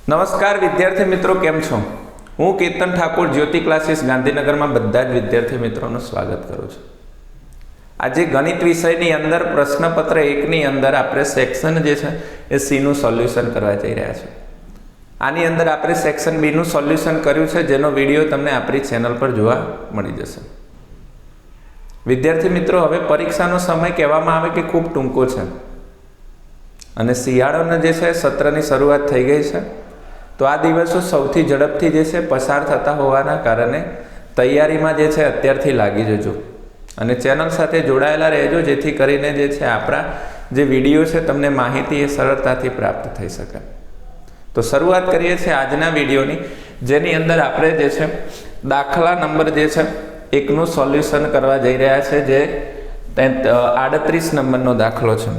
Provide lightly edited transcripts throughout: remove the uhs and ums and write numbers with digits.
નમસ્કાર વિદ્યાર્થી મિત્રો, કેમ છો? હું કેતન ઠાકોર જ્યોતિ ક્લાસીસ ગાંધીનગરમાં બધા જ વિદ્યાર્થી મિત્રોનું સ્વાગત કરું છું. આજે ગણિત વિષયની અંદર પ્રશ્નપત્ર 1ની અંદર આપણે સેક્શન જે છે એ સી નું સોલ્યુશન કરવા જઈ રહ્યા છીએ. આની અંદર આપણે સેક્શન બી નું સોલ્યુશન કર્યું છે, જેનો વિડીયો તમને આપણી ચેનલ પર જોવા મળી જશે. વિદ્યાર્થી મિત્રો, હવે પરીક્ષાનો સમય કહેવામાં આવે કે ખૂબ ટૂંકો છે અને શિયાળાના જે છે સત્રની શરૂઆત થઈ ગઈ છે. તો આ દિવસો સૌથી ઝડપથી જે છે પસાર થતા હોવાના કારણે તૈયારીમાં જે છે અત્યારથી લાગી જજો અને ચેનલ સાથે જોડાયેલા રહેજો, જેથી કરીને જે છે આપણા જે વિડીયો છે તમને માહિતી એ સરળતાથી પ્રાપ્ત થઈ શકે. તો શરૂઆત કરીએ છીએ આજના વિડીયોની, જેની અંદર આપણે જે છે દાખલા નંબર જે છે 1નું સોલ્યુશન કરવા જઈ રહ્યા છે, જે 38 નંબરનો દાખલો છે.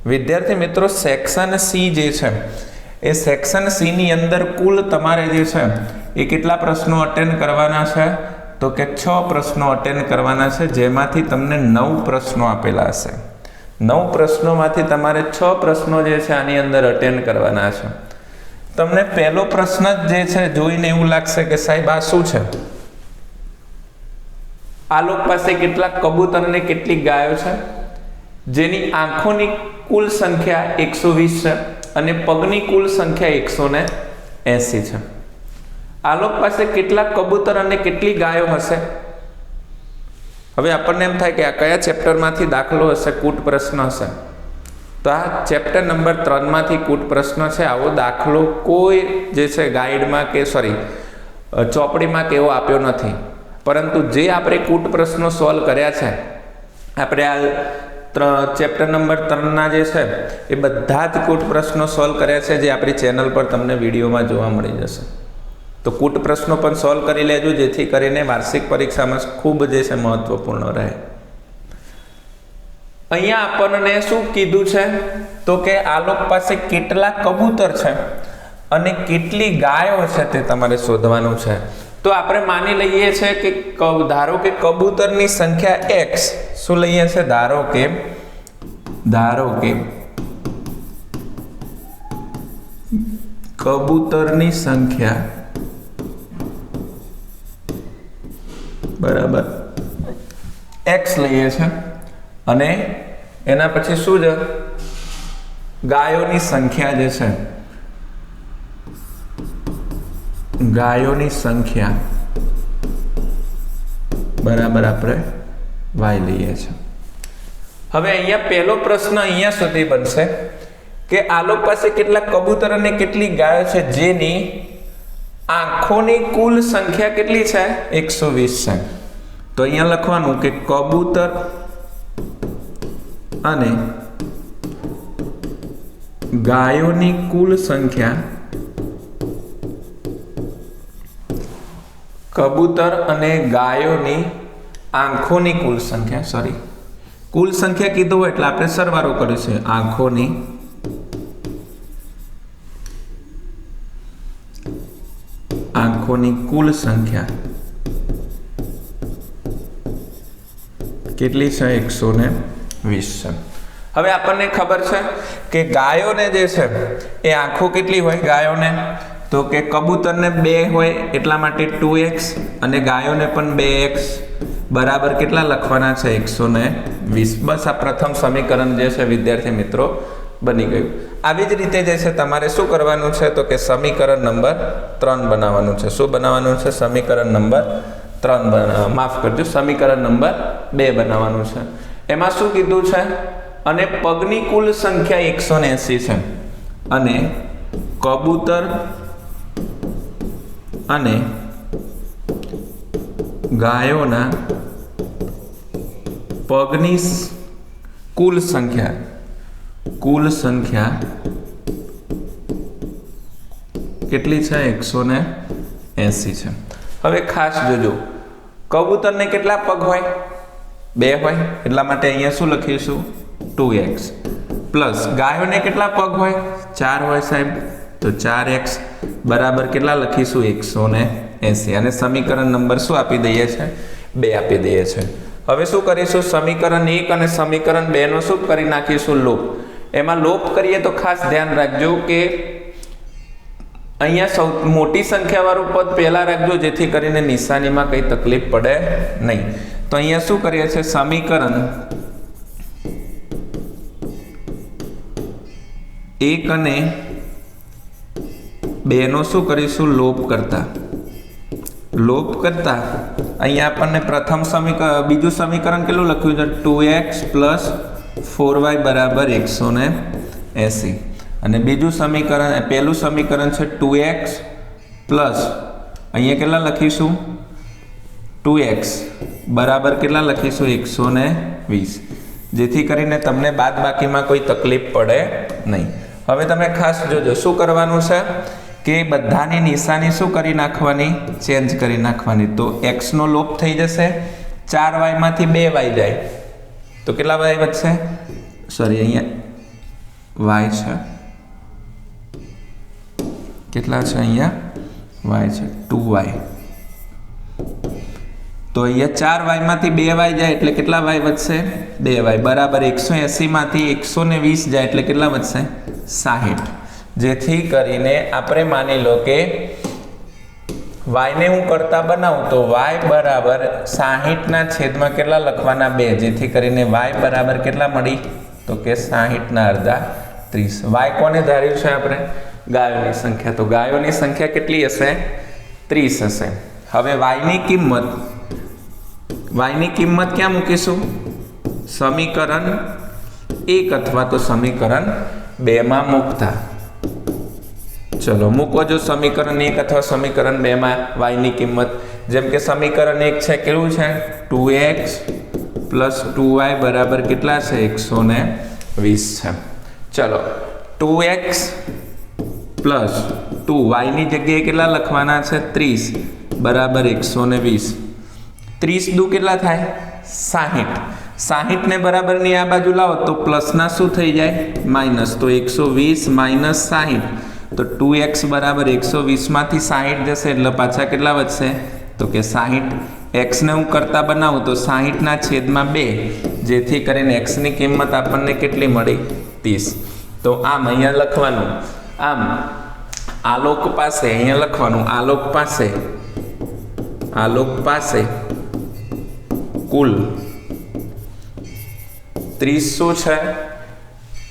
વિદ્યાર્થી મિત્રો, સેક્શન સી જે છે એ સેક્શન સી ની અંદર કુલ તમારે જે છે એ કેટલા પ્રશ્નો અટેન્ડ કરવાના છે? તો કે 6 પ્રશ્નો અટેન્ડ કરવાના છે, જેમાંથી તમને 9 પ્રશ્નો આપેલા હશે. 9 પ્રશ્નોમાંથી તમારે 6 પ્રશ્નો જે છે આની અંદર અટેન્ડ કરવાના છે. તમને પહેલો પ્રશ્ન જે છે જોઈને એવું લાગશે કે સાહેબ આ શું છે? આ લોકો પાસે કેટલા કબૂતર અને કેટલી ગાયો છે, જેની આંખોની કુલ સંખ્યા 120 છે અને પગની કુલ સંખ્યા 180 છે. આ લોકો પાસે કેટલા કબૂતર અને કેટલી ગાયો હશે? હવે આપણને એમ થાય કે આ કયા ચેપ્ટરમાંથી દાખલો હશે, કૂટ પ્રશ્ન હશે. તો આ ચેપ્ટર નંબર 3 માંથી કૂટ પ્રશ્ન છે. આવો દાખલો કોઈ જે છે ગાઈડમાં કે ચોપડીમાં કે એવો આપ્યો નથી, પરંતુ જે આપણે કૂટ પ્રશ્નો સોલ્વ કર્યા છે, આપણે આ ચેપ્ટર નંબર 3ના જે છે એ બધા જ કૂટ પ્રશ્નો સોલ્વ કર્યા છે, જે આપણી ચેનલ પર તમને વિડીયોમાં જોવા મળી જશે. તો કૂટ પ્રશ્નો પણ સોલ્વ કરી લેજો, જેથી કરીને વાર્ષિક પરીક્ષામાં ખૂબ જે છે મહત્વપૂર્ણ રહે. અહીંયા આપણને શું કીધું છે? તો કે આ લોકો પાસે કેટલા કબૂતર છે અને કેટલી ગાયો છે તે તમારે શોધવાનું છે. તો આપણે માની લઈએ છીએ કે ધારો કે કબૂતરની સંખ્યા x, શું લઈએ છે? ધારો કે કબૂતરની સંખ્યા બરાબર x લઈએ છે અને એના પછી શું છે? ગાયોની સંખ્યા જે છે, ગાયોની સંખ્યા બરાબર આપણે y લઈએ છીએ. હવે અહીંયા પહેલો પ્રશ્ન અહીંયા સુધી બનશે કે આ લોકો પાસે કેટલા કબૂતર અને કેટલી ગાયો છે, જેની આંખોની કુલ સંખ્યા કેટલી છે? 120 છે. તો અહીંયા લખવાનું કે કબૂતર અને ગાયોની કુલ સંખ્યા, કબૂતર અને ગાયોની આંખોની કુલ સંખ્યા, કુલ સંખ્યા કીધું એટલે આપણે સરવાળો કર્યો છે. આંખોની કુલ સંખ્યા કેટલી છે? 120 છે. હવે આપણને ખબર છે કે ગાયોને જે છે એ આંખો કેટલી હોય ગાયોને? તો કે કબૂતરને 2 હોય એટલા માટે 2x અને ગાયોને પણ 2x બરાબર કેટલા લખવાના છે? 120. બસ આ પ્રથમ સમીકરણ જે છે વિદ્યાર્થી મિત્રો બની ગયું. આવી જ રીતે જે છે તમારે શું કરવાનું છે? તો કે સમીકરણ નંબર 3 બનાવવાનું છે. શું બનાવવાનું છે? સમીકરણ નંબર 3 માફ કરજો, સમીકરણ નંબર 2 બનાવવાનું છે. એમાં શું કીધું છે? અને પગની કુલ સંખ્યા 180 છે અને કબૂતર અને ગાયોના પગની કુલ સંખ્યા કેટલી છે? 180 છે. હવે ખાસ જોજો, કબૂતરને કેટલા પગ હોય? 2 હોય, એટલા માટે અહીંયા શું લખીશું? 2x પ્લસ ગાયોને કેટલા પગ હોય? 4 હોય સાહેબ, તો 4x બરાબર કેટલા લખીશું? 180. અને સમીકરણ નંબર શું આપી દઈએ છે? 2 આપી દઈએ છે. હવે શું કરીશું? સમીકરણ 1 અને સમીકરણ 2 નો શું કરી નાખીશું? લોપ. એમાં લોપ કરીએ તો ખાસ ધ્યાન રાખજો કે અહીંયા સૌ મોટી સંખ્યાવાળું પદ પહેલાં રાખજો, જેથી કરીને નિશાનીમાં કંઈ તકલીફ પડે નહીં. તો અહીંયા શું કરીએ છીએ, સમીકરણ 1 અને 2 નો શું કરીશું, લોપ કરતા અહીંયા આપણને પ્રથમ સમીકરણ, બીજું સમીકરણ કેટલું લખ્યું છે, 2x + 4y = 180. અને બીજું સમીકરણ, પહેલું સમીકરણ છે 2x પ્લસ અહીંયા કેટલા લખીશું, 2x બરાબર કેટલા લખીશું, 120, જેથી કરીને તમને બાદબાકીમાં કોઈ તકલીફ પડે નહીં. હવે તમે ખાસ જોજો શું કરવાનું છે કે બધાની નિશાની શું કરી નાખવાની, ચેન્જ કરી નાખવાની. તો x નો લોપ થઈ જશે, 4y માંથી 2y જાય તો કેટલા y વધશે, સોરી અહીંયા y છે, કેટલા છે અહીંયા y છે 2y. તો અહીંયા 4y માંથી 2y જાય એટલે કેટલા y વધશે, 2y બરાબર 180 માંથી 120 જાય એટલે કેટલા વધશે, 60. જેથી કરીને આપણે માની લો કે y ને હું કરતા બનાવું તો y બરાબર 60 ના છેદમાં કેટલા લખવાના, 2, જેથી કરીને y બરાબર કેટલા મળી, તો કે 60 ના અડધા 30. y કોને ધાર્યું છે આપણે, ગાયોની સંખ્યા. તો ગાયોની સંખ્યા કેટલી હશે, 30 હશે. હવે y ની કિંમત ક્યાં મૂકીશું, સમીકરણ 1 અથવા તો સમીકરણ 2 માં મૂકતા. ચલો મૂકો જો સમીકરણ 1 અથવા સમીકરણ 2 માં y ની કિંમત. જેમ કે સમીકરણ 1 છે કેવું છે, 2x + 2y બરાબર કેટલા છે, 120 છે. ચલો 2x પ્લસ 2y ની જગ્યાએ કેટલા લખવાના છે, 30 બરાબર 120. 30 દુ કેટલા થાય, 60. 60 ને બરાબરની આ બાજુ લાવો તો પ્લસના શું થઈ જાય, માઇનસ. તો 120 માઇનસ 60, તો 2x બરાબર 120 માંથી 60 જશે એટલે પાછા કેટલા વધશે, તો કે 60. x ને હું કરતા બનાવું તો 60 ના છેદમાં 2, જેથી કરીને x ની કિંમત આપણને કેટલી મળી, 30. તો આમ અહીંયા લખવાનું, આમ આલોક પાસે અહીંયા લખવાનું, આલોક પાસે કુલ 30 શું છે,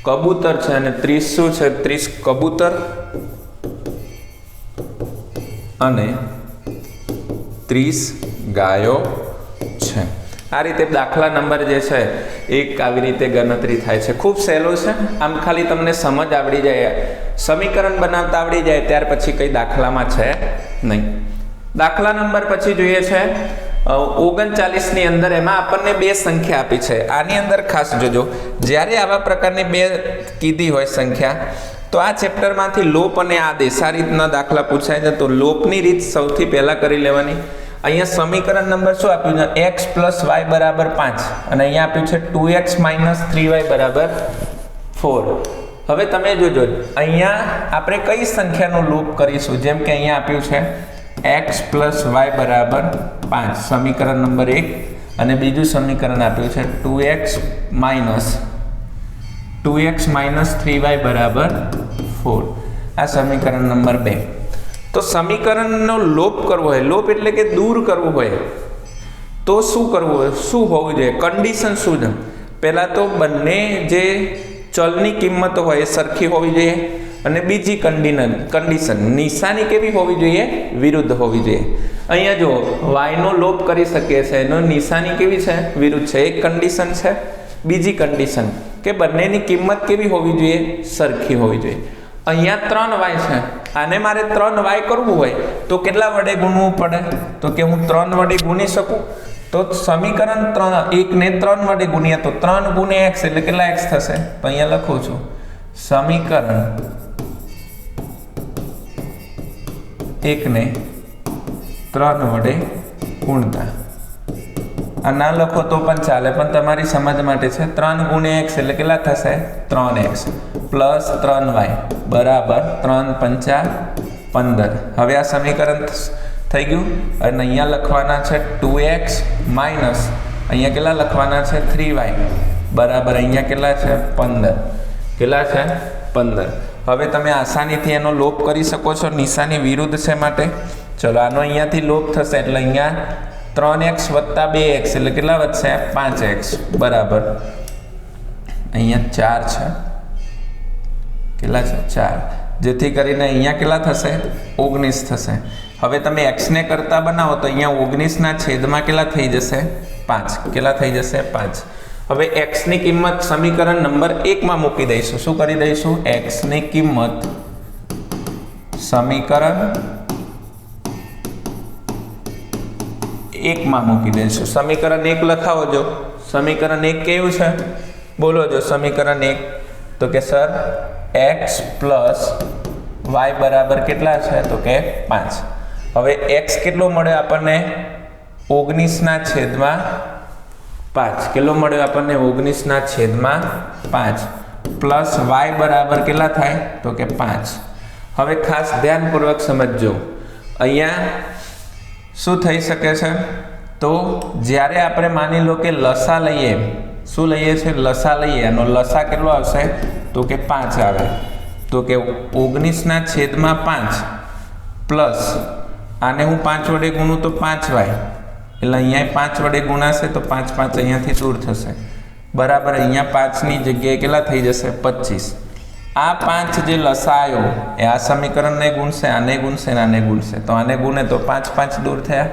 કબૂતર છે, અને 30 શું છે, 30 કબૂતર અને 30 ગાયો છે. આ રીતે દાખલા નંબર જે છે એક આવી રીતે ગણતરી થાય છે. ખૂબ સહેલો છે, આમ ખાલી તમને સમજ આવડી જાય, સમીકરણ બનાવતા આવડી જાય ત્યાર પછી કઈ દાખલામાં છે નહીં. દાખલા નંબર પછી જોઈએ છે 39 ની અંદર. એમાં આપણને 2 સંખ્યા આપી છે. આની અંદર ખાસ જોજો, જ્યારે આવા પ્રકારની 2 કીધી હોય સંખ્યા, તો આ ચેપ્ટરમાંથી લોપ અને આદેશ આ રીતના દાખલા પૂછાય છે. તો લોપની રીત સૌથી પહેલા કરી લેવાની. અહીંયા સમીકરણ નંબર શું આપ્યું છે, x + y બરાબર 5, અને અહીંયા આપ્યું છે 2x - 3y બરાબર 4. હવે તમે જોજો અહીંયા આપણે કઈ સંખ્યાનો લોપ કરીશું. જેમ કે અહીંયા આપ્યું છે x + y બરાબર 5, સમીકરણ નંબર 1, અને બીજું સમીકરણ આપ્યું છે 2x - 3y બરાબર 4, આ સમીકરણ નંબર 2. તો સમીકરણનો લોપ કરવો હોય, લોપ એટલે કે દૂર કરવું હોય, તો શું કરવું હોય, શું હોવું જોઈએ, કન્ડિશન શું છે. પહેલાં તો બંને જે ચલની કિંમતો હોય એ સરખી હોવી જોઈએ, અને બીજી કન્ડિશન નિશાની કેવી હોવી જોઈએ, વિરુદ્ધ હોવી જોઈએ. અહીંયા જો y નો લોપ કરી શકીએ છીએ, એનો નિશાની કેવી છે, વિરુદ્ધ છે. એક કન્ડિશન છે. બીજી કન્ડિશન કે બંનેની કિંમત કેવી હોવી જોઈએ, સરખી હોવી જોઈએ. અહીંયા 3y છે, આને મારે 3y કરવું હોય તો કેટલા વડે ગુણવું પડે, તો કે હું 3 વડે ગુણી શકું. તો સમીકરણ 1 ને 3 વડે ગુણ્યા તો 3 × x એટલે કેટલા x થશે. તો અહીંયા લખું છું સમીકરણ 1 ને 3 વડે ગુણતા. આ ના લખો તો પણ ચાલે, પણ તમારી સમજ માટે છે. 3 × x એટલે કેટલા થશે, 3x પ્લસ 3y બરાબર 3 × 5 = 15. હવે આ સમીકરણ થઈ ગયું, અને અહીંયા લખવાના છે 2x માઇનસ અહીંયા કેટલા લખવાના છે 3y બરાબર અહીંયા કેટલા છે 15. કેટલા છે 15. હવે તમે આસાનીથી એનો લોપ કરી શકો છો, નિશાની વિરુદ્ધ છે માટે. ચલો આનો અહીંયાથી લોપ થશે એટલે અહીંયા 3x + 2x એટલે કેટલા વધશે? 5x બરાબર અહીંયા 4 છે. કેટલા છે? 4. જેથી કરીને અહીંયા કેટલા થશે? 19 થશે. હવે તમે x ને કરતા બનાવો તો અહીંયા 19 ના છેદમાં કેટલા થઈ જશે? 5. કેટલા થઈ જશે? 5. હવે x ની કિંમત સમીકરણ નંબર 1 માં મૂકી દઈશું. શું કરી દઈશું? x ની કિંમત સમીકરણ 1 માં મૂકી દઈશું. સમીકરણ 1 લખાવો જો. સમીકરણ 1 કેવું છે? બોલો જો સમીકરણ 1. તો કે સર x + y બરાબર કેટલા છે? તો કે 5. હવે x કેટલો મળ્યો આપણને? 19 ના છેદમાં 5. કેટલો મળ્યો આપણને? 19 ના છેદમાં 5 પ્લસ y બરાબર કેટલા થાય? તો કે 5. હવે ખાસ ધ્યાનપૂર્વક સમજજો. અહીંયા શું થઈ શકે છે? તો જ્યારે આપણે માની લો કે લસા લઈએ, શું લઈએ છે? લસા લઈએ. એનો લસા કેટલો આવશે? તો કે 5 આવે. તો કે 19 ના છેદમાં 5 પ્લસ આને હું 5 વડે ગુણું તો 5y એટલે અહીંયા 5 વડે ગુણાશે તો 5 અહીંયાથી દૂર થશે બરાબર. અહીંયા 5 ની જગ્યાએ કેટલા થઈ જશે? 25. આ 5 જે લસા આવ્યો એ આ સમીકરણને ગુણશે, આને ગુણશે ને આને ગુણશે. તો આને ગુણે તો 5 દૂર થયા.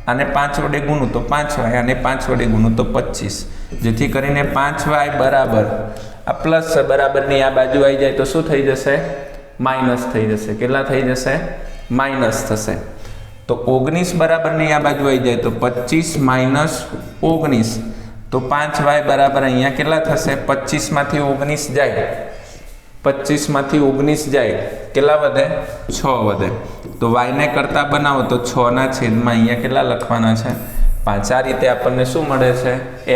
આને 5 વડે ગુણું તો 5y, આને 5 વડે ગુણું તો 25. જેથી કરીને 5y બરાબર આ પ્લસ બરાબરની આ બાજુ આવી જાય તો શું થઈ જશે? માઇનસ થઈ જશે. કેટલા થઈ જશે? માઇનસ થશે. તો 19 બરાબરની આ બાજુ આવી જાય તો 25 માઇનસ 19 તો 5y બરાબર અહીંયા કેટલા થશે? 25 માંથી 19 જાય, 25 માંથી 19 જાય કેટલા વધે? 6 વધે. તો y ને કરતા બનાવો તો 6 ના છેદમાં અહીંયા કેટલા લખવાના છે? 5. આ રીતે આપણને શું મળે છે?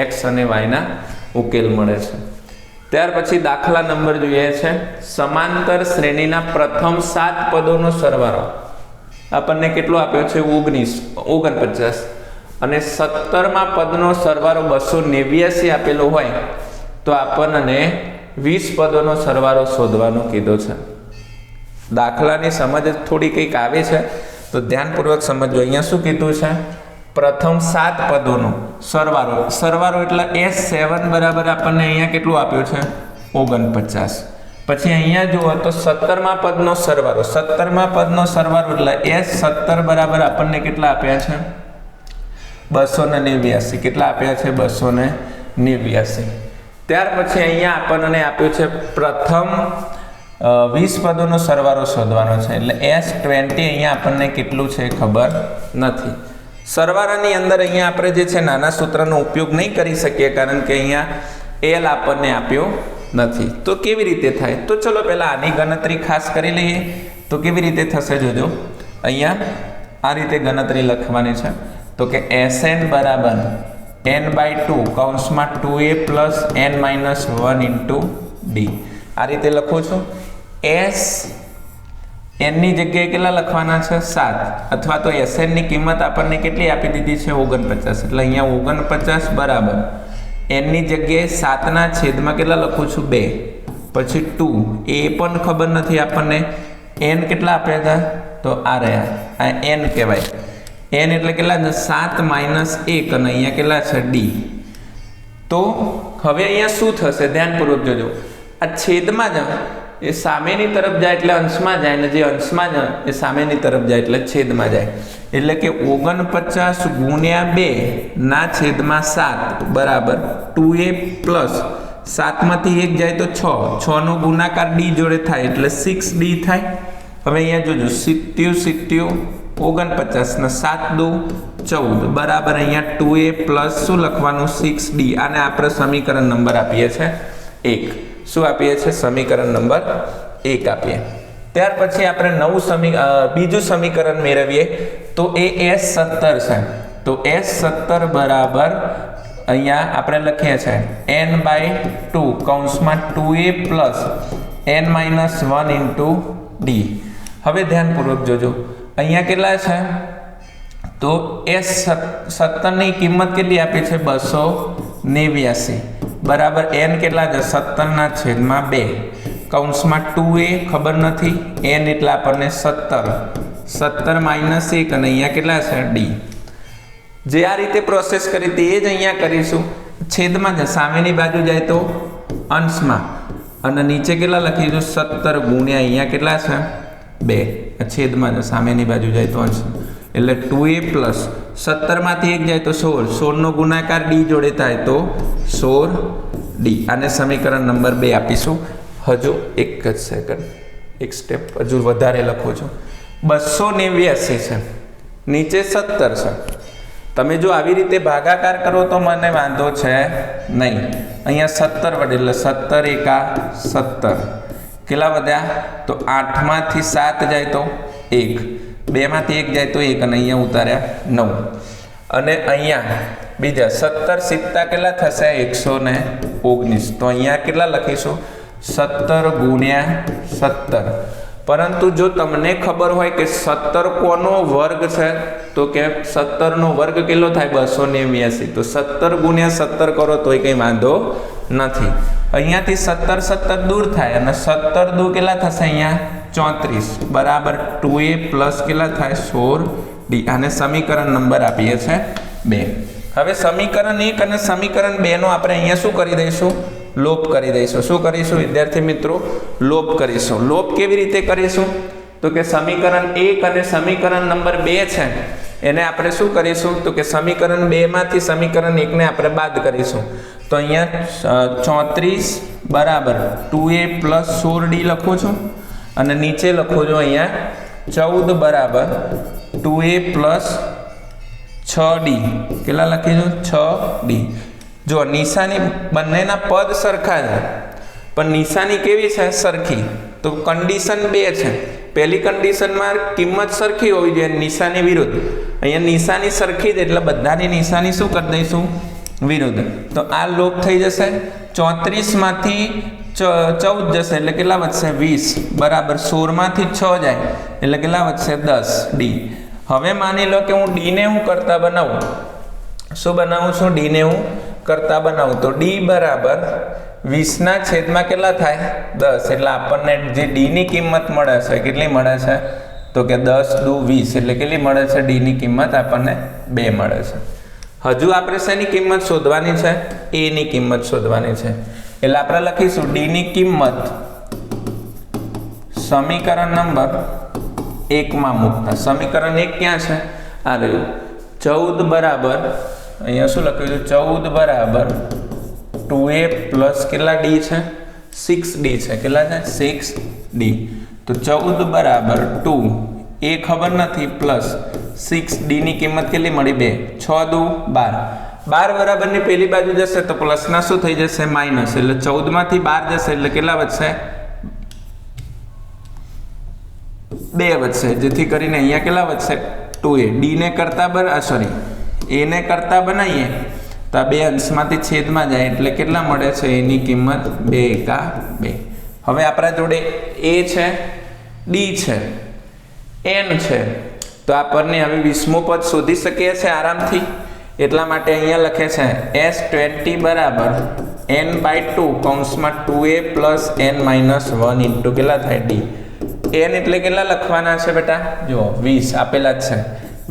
x અને y ના ઉકેલ મળે છે. ત્યાર પછી દાખલા નંબર જોઈએ છે સમાંતર શ્રેણીના પ્રથમ 7 પદોનો સરવાળો. આપણને કેટલો આપ્યો છે? 49 અને 17મા પદનો સરવાળો 289 આપેલો હોય તો આપણને 20 પદોનો સરવાળો શોધવાનો કીધો છે. દાખલાની સમજ થોડી કંઈક આવે છે તો ધ્યાનપૂર્વક સમજો. અહીંયા શું કીધું છે? પ્રથમ 7 પદોનો સરવાળો. સરવાળો એટલે S7 બરાબર આપણને અહીંયા કેટલું આપ્યું છે? 49. પછી અહીંયા જુઓ તો 17મા પદનો સરવાળો. 17મા પદનો સરવાળો એટલે S17 બરાબર આપણને કેટલા આપ્યા છે? 289. કેટલા આપ્યા છે? 289. ત્યાર પછી અહીંયા આપણને આપ્યું છે પ્રથમ 20 પદોનો સરવાળો શોધવાનો છે એટલે S20 અહીંયા આપણને કેટલું છે ખબર નથી. સરવાળાની અંદર અહીંયા આપણે જે છે નાના સૂત્રનો ઉપયોગ નહીં કરી શકીએ કારણ કે અહીંયા L આપણને આપ્યો નથી. તો કેવી રીતે થાય? તો ચલો પહેલા આની ગણતરી ખાસ કરી લઈએ. તો કેવી રીતે થશે જોજો. અહીંયા આ રીતે ગણતરી લખવાની છે. તો કે Sn બરાબર n/2 કૌંસમાં 2a + n - 1 × d. આ રીતે લખું છું. S n ની જગ્યાએ કેટલા લખવાના છે? 7. અથવા તો Sn ની કિંમત આપણને કેટલી આપી દીધી છે? 49. એટલે અહીંયા 49 બરાબર n ની જગ્યાએ 7 ના છેદમાં કેટલા લખું છું? 2. પછી 2 એ પણ ખબર નથી આપણને. n કેટલા આપ્યા હતા? તો આ રહ્યા. આ n કહેવાય. n એટલે કેટલા છે? 7 - 1 અને અહીંયા કેટલા છે? d. તો હવે અહીંયા શું થશે? ધ્યાનપૂર્વક જોજો. આ છેદમાં જ એ સામેની તરફ જાય એટલે અંશમાં જાય ને જે અંશમાં જાય એ સામેની તરફ જાય એટલે છેદમાં જાય. એટલે કે 49 × 2 ના છેદમાં 7 બરાબર 2a + 7 માંથી 1 જાય તો 6. 6 નો ગુણાકાર d જોડે થાય એટલે 6d થાય. હવે અહીંયા જોજો 70 49 ને 7 × 2 = 14 બરાબર અહીંયા 2a + શું લખવાનું? 6d. આને આપણે સમીકરણ નંબર આપીએ છીએ 1. શું આપીએ છીએ? સમીકરણ નંબર 1 આપીએ. ત્યાર પછી આપણે બીજું સમીકરણ મેળવીએ તો એ S17 છે. તો S17 બરાબર અહીંયા આપણે લખીએ છીએ n/2 કૌંસમાં 2a + n - 1 × d. હવે ધ્યાનપૂર્વક જોજો. અહીંયા કેટલા છે? તો S17 ની કિંમત કેટલી આપી છે? 289 બરાબર n કેટલા છે? 17 ના છેદમાં 2 કૌંસમાં 2a ખબર નથી, n એટલે આપણને 17, 17 માઇનસ 1 અને અહીંયા કેટલા છે d. જે આ રીતે પ્રોસેસ કરી હતી એ જ અહીંયા કરીશું. છેદમાં જ સામેની બાજુ જાય તો અંશમાં અને નીચે કેટલા લખીશું 17 ગુણ્યા અહીંયા કેટલા છે 2, છેદમાં જ સામેની બાજુ જાય તો અંશ એટલે 2a પ્લસ 17 માંથી 1 જાય તો 16, 16 નો ગુણાકાર d જોડે થાય તો 16d. આને સમીકરણ નંબર 2 આપીશું. હજુ એક જ સેકન્ડ, એક સ્ટેપ હજુ વધારે લખું છું. 289 છે, નીચે 17 છે. તમે જો આવી રીતે ભાગાકાર કરો તો મને વાંધો છે નહીં. અહીંયા 17 વડે એટલે 17 એકા 17 કેટલા વધ્યા તો 8 માંથી 7 જાય તો 1, 2 માંથી 1 જાય તો 1 અને અહીંયા ઉતાર્યા 9. અને અહીંયા બીજા 17 સિત્તા કેટલા થશે 119. તો અહીંયા કેટલા લખીશું 17 ગુણ્યા 17. પરંતુ જો તમને ખબર હોય કે 17 કોનો વર્ગ છે તો કે 17 નો વર્ગ કેટલો થાય 289. તો 17 ગુણ્યા 17 કરો તોય કંઈ વાંધો નથી. અહીંયાથી 17 દૂર થાય અને 17 દૂ કેટલા થશે અહીંયા 34 બરાબર 2a પ્લસ કેટલા થાય 16d. આને સમીકરણ નંબર આપીએ છે 2. હવે સમીકરણ 1 અને સમીકરણ 2 નો આપણે અહીંયા શું કરી દઈશું લોપ કરી દઈશું. શું કરીશું વિદ્યાર્થી મિત્રો લોપ કરીશું. લોપ કેવી રીતે કરીશું તો કે સમીકરણ 1 અને સમીકરણ નંબર 2 છે એને આપણે શું કરીશું તો કે સમીકરણ 2 માંથી સમીકરણ 1 ને આપણે બાદ કરીશું. તો અહીંયા 34 બરાબર 2a પ્લસ 16d લખું છું અને નીચે લખું છું અહીંયા 14 બરાબર 2a પ્લસ 6d કેટલા લખીશું 6d. જો નિશાની બંનેના પદ સરખા છે પણ નિશાની કેવી છે સરખી. તો કન્ડિશન 2 છે. પહેલી કન્ડિશનમાં કિંમત સરખી હોવી જોઈએ, નિશાની વિરુદ્ધ. અહીંયા નિશાની સરખી જ એટલે બધાની નિશાની શું કરી દઈશું વિરુદ્ધ. તો આ લોપ થઈ જશે. 34 માંથી 14 જશે એટલે કેટલા વધશે 20 બરાબર 16 માંથી 6 જાય એટલે કેટલા વધશે 10d. હવે માની લો કે હું d ને હું કરતા બનાવું. શું બનાવું છું d ને હું કરતા બનાવું તો d બરાબર 20 ના છેદમાં કેટલા થાય 10 એટલે આપણને જે d ની કિંમત મળે છે કેટલી મળે છે તો કે 10 દુ 20 એટલે કેટલી મળે છે d ની કિંમત આપણને 2 મળે છે. હજુ આપણે શેની કિંમત શોધવાની છે a ની કિંમત શોધવાની છે. એટલે આપણે લખીશું d ની કિંમત સમીકરણ નંબર 1 માં મૂકતા. સમીકરણ 1 ક્યાં છે આ રહ્યું 14 બરાબર અહીંયા શું લખ્યું છે 14 બરાબર 2a પ્લસ કેટલા d છે 6d છે. કેટલા છે 6d. તો 14 બરાબર 2 એ ખબર નથી પ્લસ 6d ની કિંમત કેટલી મળી 2, 6 દુ 12. 12 બરાબરની પેલી બાજુ જશે તો પ્લસના શું થઈ જશે માઇનસ એટલે 14 માંથી 12 જશે એટલે કેટલા વધશે 2 વધશે. જેથી કરીને અહીંયા કેટલા વધશે 2a. d ને કરતા a ને કરતા બનાવીએ તો આ 2 અંશમાંથી છેદમાં જાય એટલે કેટલા મળે છે એની કિંમત 2 એકા 2. હવે આપણા જોડે a છે d છે n છે તો આપણને હવે 20મું પદ શોધી શકીએ છીએ આરામથી. એટલા માટે અહીંયા લખે છે s20 બરાબર n/2 કૌંસમાં 2a plus n minus 1 into કેટલા થાય d. n એટલે કેટલા લખવાના છે બેટા જો 20 આપેલા જ છે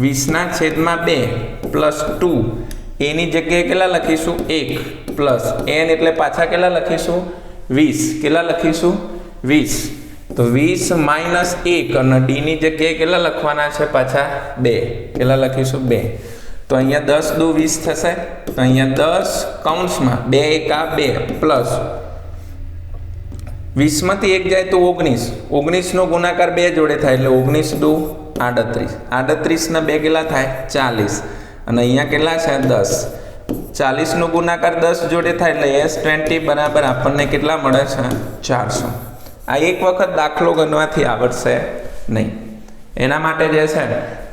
20 ના છેદમાં 2 પ્લસ 2 એની જગ્યાએ કેટલા લખીશું 1 પ્લસ n એટલે પાછા કેટલા લખીશું 20 કેટલા લખીશું 20. તો 20 માઇનસ 1 અને d ની જગ્યાએ કેટલા લખવાના છે પાછા 2 કેટલા લખીશું 2. તો અહીંયા 10 દુ 20 થશે તો અહીંયા 10 કૌંસમાં 2 એકા 2 પ્લસ 20 માંથી 1 જાય તો 19, 19 નો ગુણાકાર 2 જોડે થાય એટલે 19 દુ 38, 38 ના 2 કેટલા થાય 40 અને અહીંયા કેટલા છે 10. 40 નો ગુણાકાર 10 જોડે થાય એટલે s20 બરાબર આપણને કેટલા મળે છે 400. આ એક વખત દાખલો ગણવાથી આવડશે નહીં. એના માટે જે છે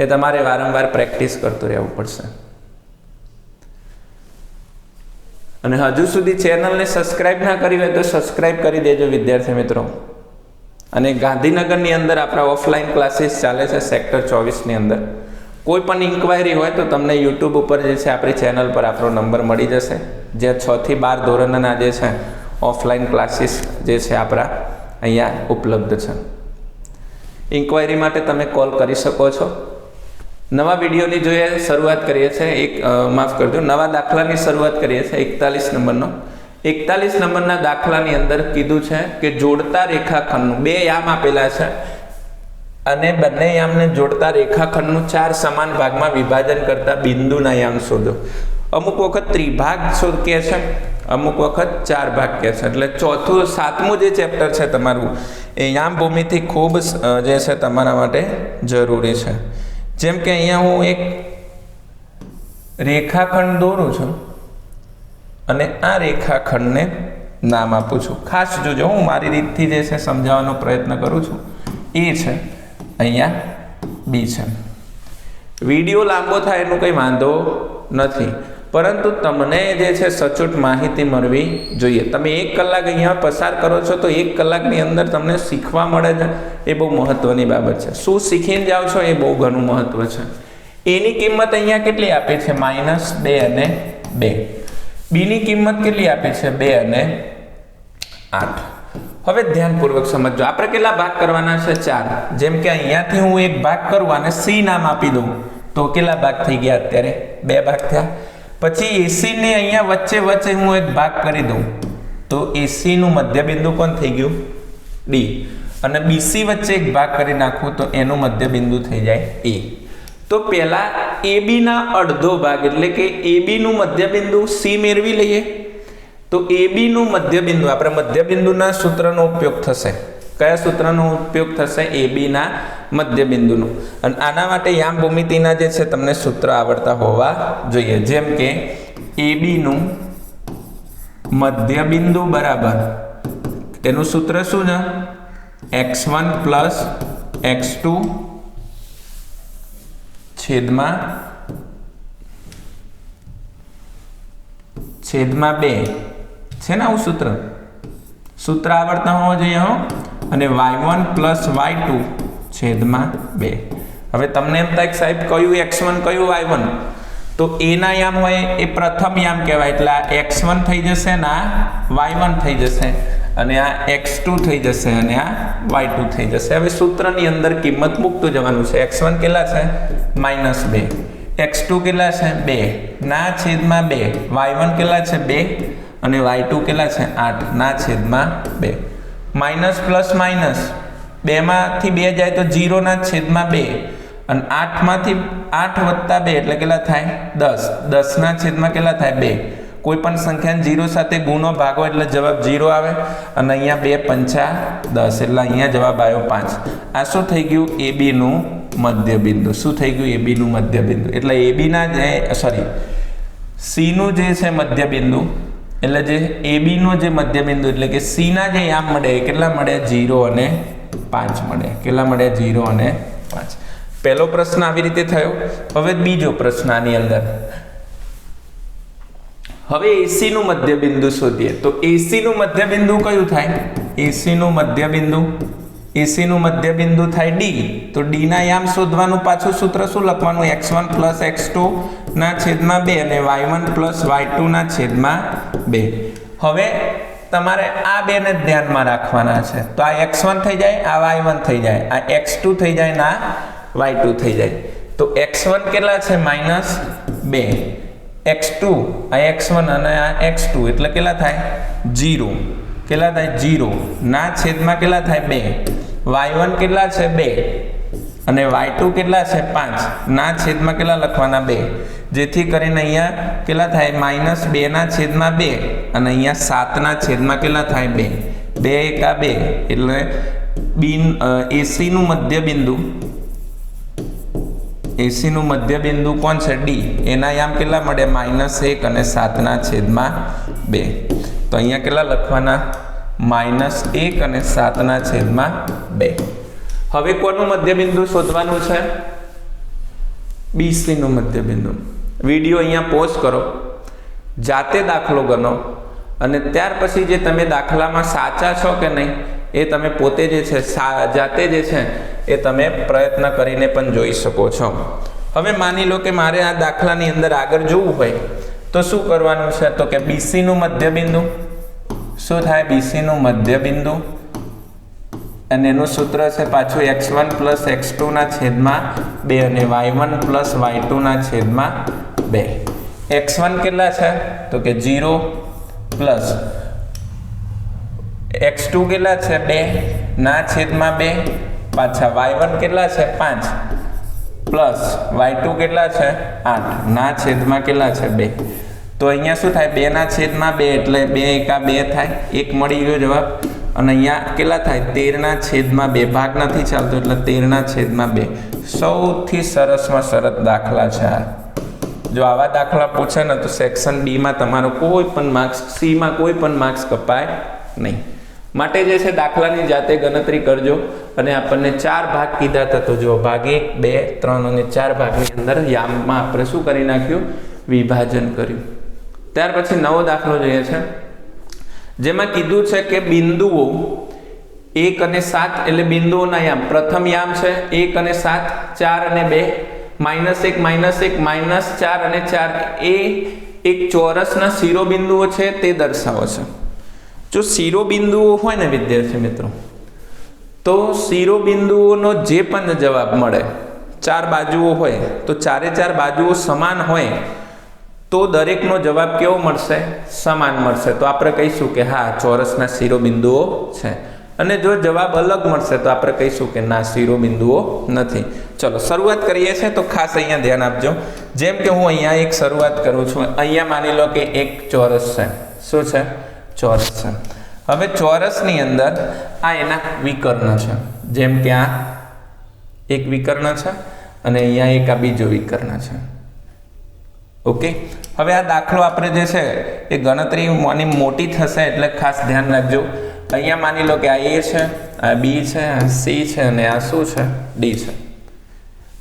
એ તમારે વારંવાર પ્રેક્ટિસ કરતું રહેવું પડશે. અને હજુ સુધી ચેનલને સબસ્ક્રાઇબ ના કરી હોય તો સબસ્ક્રાઇબ કરી દેજો વિદ્યાર્થી મિત્રો. અને ગાંધીનગરની અંદર આપણા ઓફલાઈન ક્લાસીસ ચાલે છે સેક્ટર 24 ની અંદર. કોઈ પણ ઇન્ક્વાયરી હોય તો તમને યુટ્યુબ ઉપર જે છે આપણી ચેનલ પર આપણો નંબર મળી જશે. જે 6 થી 12 ધોરણના જે છે ઓફલાઈન ક્લાસીસ જે છે આપણા અહીંયા ઉપલબ્ધ છે. ઇન્ક્વાયરી માટે તમે કોલ કરી શકો છો. નવા વિડીયોની જોઈએ શરૂઆત કરીએ છીએ. માફ કરજો, નવા દાખલાની શરૂઆત કરીએ છીએ 41 નંબરનો. 41 નંબરના દાખલાની અંદર કીધું છે કે જોડતા રેખાખંડનું 2 યામ આપેલા છે અને બંને યામને જોડતા રેખાખંડનું 4 સમાન ભાગમાં વિભાજન કરતા બિંદુના યામ શોધો. અમુક વખત ત્રિભાગ શોધ કહે છે, અમુક વખત 4 ભાગ કહે છે. એટલે ચોથું 7મું જે ચેપ્ટર છે તમારું એ યામ ભૂમિતિ ખૂબ જે છે તમારા માટે જરૂરી છે. જેમ કે અહીંયા હું એક રેખાખંડ દોરું છું અને આ રેખાખંડને નામ આપું છું. ખાસ જોજો, હું મારી રીતથી જે છે સમજાવવાનો પ્રયત્ન કરું છું. એ છે અહીંયા બી છે. વિડીયો લાંબો થાય એનું કંઈ વાંધો નથી, પરંતુ તમને જે છે સચોટ માહિતી મળવી જોઈએ. તમે 1 કલાક અહીંયા પસાર કરો છો તો 1 કલાકની અંદર તમને શીખવા મળે છે, એ બહુ મહત્વની બાબત છે. શું શીખીને જાઓ છો એ બહુ ઘણું મહત્વ છે. એની કિંમત અહીંયા કેટલી આપી છે? -2 અને 2. બીની કિંમત કેટલી આપી છે? 2 અને 8. હવે ધ્યાનપૂર્વક સમજો. આપણે કેટલા ભાગ કરવાના છે? 4. જેમ કે અહીંયાથી હું એક ભાગ કરું અને સી નામ આપી દઉં તો કેટલા ભાગ થઈ ગયા? અત્યારે 2 ભાગ થયા. પછી એસી ને અહીંયા વચ્ચે હું એક ભાગ કરી દઉં તો એસી નું મધ્યબિંદુ કોણ થઈ ગયું? ડી. અને બીસી વચ્ચે એક ભાગ કરી નાખું તો એનું મધ્યબિંદુ થઈ જાય એ. તો પહેલા AB ના અડધો ભાગ એટલે કે AB નું મધ્યબિંદુ સી મેળવી લઈએ. તો AB નું મધ્યબિંદુ, આપણે મધ્યબિંદુના સૂત્રનો ઉપયોગ થશે. કયા સૂત્રનો ઉપયોગ થશે? AB ના મધ્યબિંદુનું. અને આના માટે યામ ભૂમિતિના જે છે તમને સૂત્ર આવડતા હોવા જોઈએ. જેમ કે AB નું મધ્યબિંદુ બરાબર, તેનું સૂત્ર શું છે? x1 પ્લસ x2 છેદમાં 2 છે ને આવું સૂત્ર આવડતા હોવા જોઈએ હો. અને y1 પ્લસ y2 છેદમાં 2. હવે તમને એમ થાય કે સાહેબ કયું x1 કયું y1? તો એના યામ હોય એ પ્રથમ યામ કહેવાય. એટલે આ x1 થઈ જશે ને આ y1 થઈ જશે અને આ x2 થઈ જશે અને આ y2 થઈ જશે. હવે સૂત્રની અંદર કિંમત મૂકતું જવાનું છે. x1 કેટલા છે? -2. x2 કેટલા છે? 2 ના છેદમાં 2. y1 કેટલા છે? 2 અને y2 કેટલા છે? 8 ના છેદમાં 2. માઇનસ પ્લસ માઇનસ 2 માંથી 2 જાય તો 0 ના છેદમાં 2 અને 8 માંથી 8 વત્તા 2 એટલે કેટલા થાય? 10. 10 ના છેદમાં કેટલા થાય? 2. કોઈ પણ સંખ્યાને 0 સાથે ગુણો ભાગો એટલે જવાબ 0 આવે. અને અહીંયા 2 પંચા 10 એટલે અહીંયા જવાબ આવ્યો 5. આ શું થઈ ગયું? AB નું મધ્યબિંદુ. શું થઈ ગયું? AB નું મધ્યબિંદુ. એટલે AB ના C નું જે છે મધ્યબિંદુ, એટલે જે AB નો જે મધ્યબિંદુ એટલે કે C ના જે યામ મળે એ કેટલા મળે? 0 અને 5 મળે. કેટલા મળે? 0 અને 5. પહેલો પ્રશ્ન આવી રીતે થયો. હવે બીજો પ્રશ્ન આની અંદર. હવે AC નું મધ્યબિંદુ શોધીએ તો AC નું મધ્યબિંદુ કયું થાય? AC નું મધ્યબિંદુ થાય D. તો D ના યામ શોધવાનું પાછું સૂત્ર શું લખવાનું? x1 પ્લસ x2 ના છેદમાં 2 અને y1 પ્લસ y2 ના છેદમાં 2. હવે તમારે આ બે ને ધ્યાનમાં રાખવાના છે. તો આ x1 થઈ જાય, આ y1 થઈ જાય, આ x2 થઈ જાય ને આ y2 થઈ જાય. તો x1 કેટલા છે? -2. x2 આ x1 અને આ x2 એટલે કેટલા થાય? 0. કેટલા થાય? 0 ના છેદમાં કેટલા થાય? 2. y1 કેટલા છે? 2 અને y2 કેટલા છે? 5 ના છેદમાં કેટલા લખવાના? 2. જેથી કરીને અહીંયા કેટલા થાય? -2 ના છેદમાં 2 અને અહીંયા 7 ના છેદમાં કેટલા થાય? 2. 2 એકા 2 એટલે AC નું મધ્યબિંદુ કોણ છે? D. એના યામ કેટલા મળે? -1 અને 7 ના છેદમાં 2. તો અહીંયા કેટલા લખવાના? -1 અને 7 ના છેદમાં 2. હવે કોનું મધ્યબિંદુ શોધવાનું છે? BC નું મધ્યબિંદુ. વિડીયો અહીંયા પોઝ કરો, જાતે દાખલો ગણો અને ત્યાર પછી જે તમે દાખલામાં સાચા છો કે નહીં એ તમે પોતે જે છે જાતે જે છે એ તમે પ્રયત્ન કરીને પણ જોઈ શકો છો. હવે માની લો કે મારે આ દાખલાની અંદર આગળ જોવું હોય તો શું કરવાનું છે? તો કે BC નું મધ્યબિંદુ શું થાય? BC નું મધ્યબિંદુ અને એનું સૂત્ર છે પાછું x1 પ્લસ x2 ના છેદમાં 2 અને y1 પ્લસ y2 ના છેદમાં 2. x1 કેટલા છે તો કે 0 પ્લસ x2 કેટલા છે 2 ના છેદમાં 2 પાછા y1 કેટલા છે 5 પ્લસ y2 કેટલા છે 8 ના છેદમાં કેટલા છે 2. તો અહીંયા શું થાય 2 ના છેદમાં 2 એટલે 2 એકા 2 થાય, 1 મળી ગયો જવાબ. અને અહીંયા કેટલા થાય 13 ના છેદમાં 2, ભાગ નથી ચાલતો એટલે 13 ના છેદમાં 2. સૌથી સરસમાં સરસ દાખલા છે આ. જો આવા દાખલા પૂછે ને તો સેક્શન બી માં તમારો કોઈ પણ માર્ક્સ, સી માં કોઈ પણ માર્ક્સ કપાય નહીં. માટે જે છે દાખલાની જાતે ગણતરી કરજો. અને આપણને 4 ભાગ કીધા હતા, તો જો ભાગ 1, 2, 3 અને 4 ભાગની અંદર યામમાં આપણે શું કરી નાખ્યું, વિભાજન કર્યું. ત્યાર પછી નવો દાખલો જોઈએ છે, જેમાં કીધું છે કે બિંદુઓ 1 અને 7 એટલે બિંદુઓના યામ. પ્રથમ યામ છે 1 અને 7, 4 અને 2, -1, -1, -4 અને 4 એ એક ચોરસના શિરોબિંદુઓ છે તે દર્શાવો છે. જો શિરોબિંદુઓ હોય ને વિદ્યાર્થી મિત્રો, તો શિરોબિંદુઓનો જે પણ જવાબ મળે, 4 બાજુઓ હોય તો 4 બાજુઓ સમાન હોય તો દરેકનો જવાબ કેવો મળશે, સમાન મળશે. તો આપણે કહીશું કે હા ચોરસના શિરોબિંદુઓ છે. અને જો જવાબ અલગ મળશે તો આપણે કહીશું કે ના શિરોબિંદુઓ નથી. ચલો શરૂઆત કરીએ છીએ. તો ખાસ અહીંયા ધ્યાન આપજો. જેમ કે હું અહીંયા એક શરૂઆત કરું છું, અહીંયા માની લો કે એક ચોરસ છે. શું છે? ચોરસ છે. હવે ચોરસની અંદર આ એના વિકર્ણ છે. જેમ કે આ એક વિકર્ણ છે અને અહીંયા એક આ બીજો વિકર્ણ છે. ઓકે, હવે આ દાખલો આપણે જે છે એ ગણતરી આની મોટી થશે એટલે ખાસ ધ્યાન રાખજો. અહીંયા માની લો કે આ એ છે, આ બી છે, આ સી છે અને આ શું છે, ડી છે.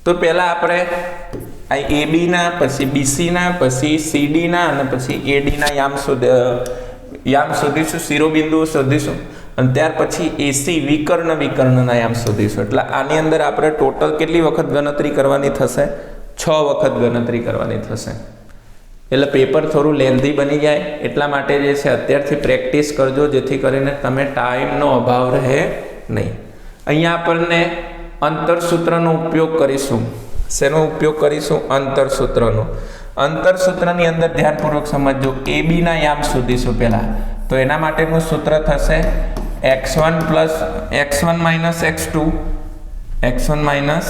તો પહેલા આપણે આ એ બી ના, પછી બીસી ના, પછી સીડી ના અને પછી એડી ના યામ શોધીશું, શિરોબિંદુઓ શોધીશું. અને ત્યાર પછી એસી વિકર્ણના યામ શોધીશું. એટલે આની અંદર આપણે ટોટલ કેટલી વખત ગણતરી કરવાની થશે? 6 વખત ગણતરી કરવાની થશે. એટલે પેપર થોડું લેન્ધી બની જાય. એટલા માટે જે છે અત્યારથી પ્રેક્ટિસ કરજો, જેથી કરીને તમે ટાઈમનો અભાવ રહે નહીં. અહીંયા આપણને અંતરસૂત્રનો ઉપયોગ કરીશું. શેનો ઉપયોગ કરીશું? અંતરસૂત્રનો. અંતરસૂત્રની અંદર ધ્યાનપૂર્વક સમજજો. એ બી ના યામ શોધીશું પહેલા. તો એના માટેનું સૂત્ર થશે x1 plus x1 minus x2, x1 minus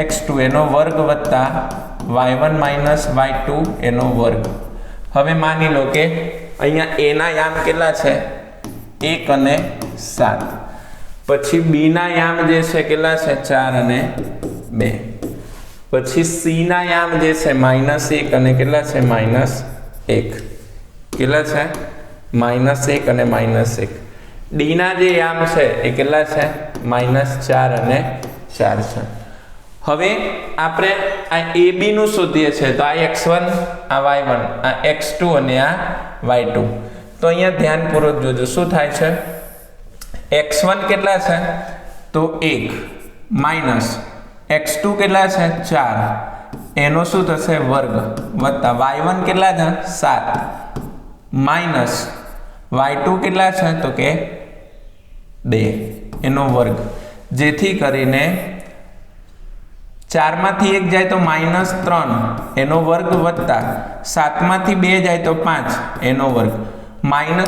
x2 એનો વર્ગ વત્તા y1 માઇનસ y2 એનો વર્ગ. હવે માની લો કે અહીંયા એ ના યામ કેટલા છે? 1 અને 7. પછી બી ના યામ જે છે કેટલા છે? 4 અને 2. પછી સી ના યામ જે છે -1 અને કેટલા છે? -1. કેટલા છે? -1 અને -1. ડી ના જે યામ છે એ કેટલા છે? -4 અને 4 છે. હવે આપણે આ એ બી નું શોધીએ છીએ. તો આ x1, આ y1, આ x2 અને આ y2. તો અહીંયા ધ્યાનપૂર્વક જોજો શું થાય છે. x1 કેટલા છે? તો 1 માઇનસ x2 કેટલા છે? 4. એનો શું થશે? વર્ગ વત્તા y1 કેટલા છે? 7 માઇનસ y2 કેટલા છે? તો કે 2 એનો વર્ગ. જેથી કરીને 4 માંથી 1 જાય તો -3 એનો વર્ગ વત્તા 7 માંથી 2 જાય તો 5 એનો વર્ગ.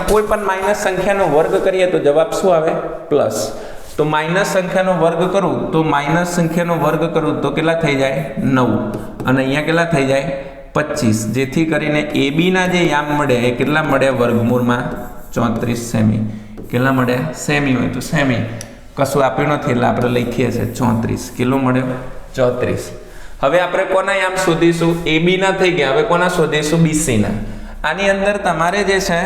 કોઈ પણ માઇનસ સંખ્યાનો વર્ગ કરીએ તો જવાબ શું આવે? પ્લસ. તો માઇનસ સંખ્યાનો વર્ગ કરું તો કેટલા થઈ જાય? 9. અને અહીંયા કેટલા થઈ જાય? 25. જેથી કરીને એ બી ના જે યામ મળે એ કેટલા મળે? વર્ગમૂળમાં 34 સેમી. કેટલા મળે? સેમી હોય તો સેમી, કશું આપ્યું નથી એટલે આપણે લખીએ છીએ 34. કેટલું મળે? 34. હવે આપણે કોના યામ શોધીશું? એ બી ના થઈ ગયા. હવે કોના શોધીશું? બીસી ના. આની અંદર તમારે જે છે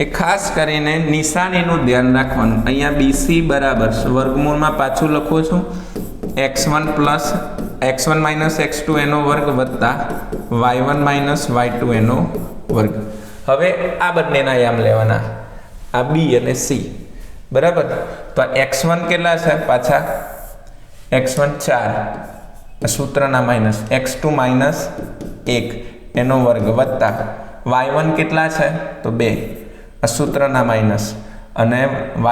એ ખાસ કરીને નિશાનીનું ધ્યાન રાખવાનું. અહીંયા બીસી બરાબર વર્ગમૂળમાં પાછું લખું છું x1 plus x1 minus x2 એનો વર્ગ વત્તા y1 માઇનસ y2 એનો વર્ગ. હવે આ બંનેના યામ લેવાના, આ બી અને સી. બરાબર. તો x1 કેટલા છે? પાછા x1 4 સૂત્રના માઇનસ, x2 માઇનસ 1 એનો વર્ગ વત્તા y1 કેટલા છે? તો 2 સૂત્રના માઇનસ, અને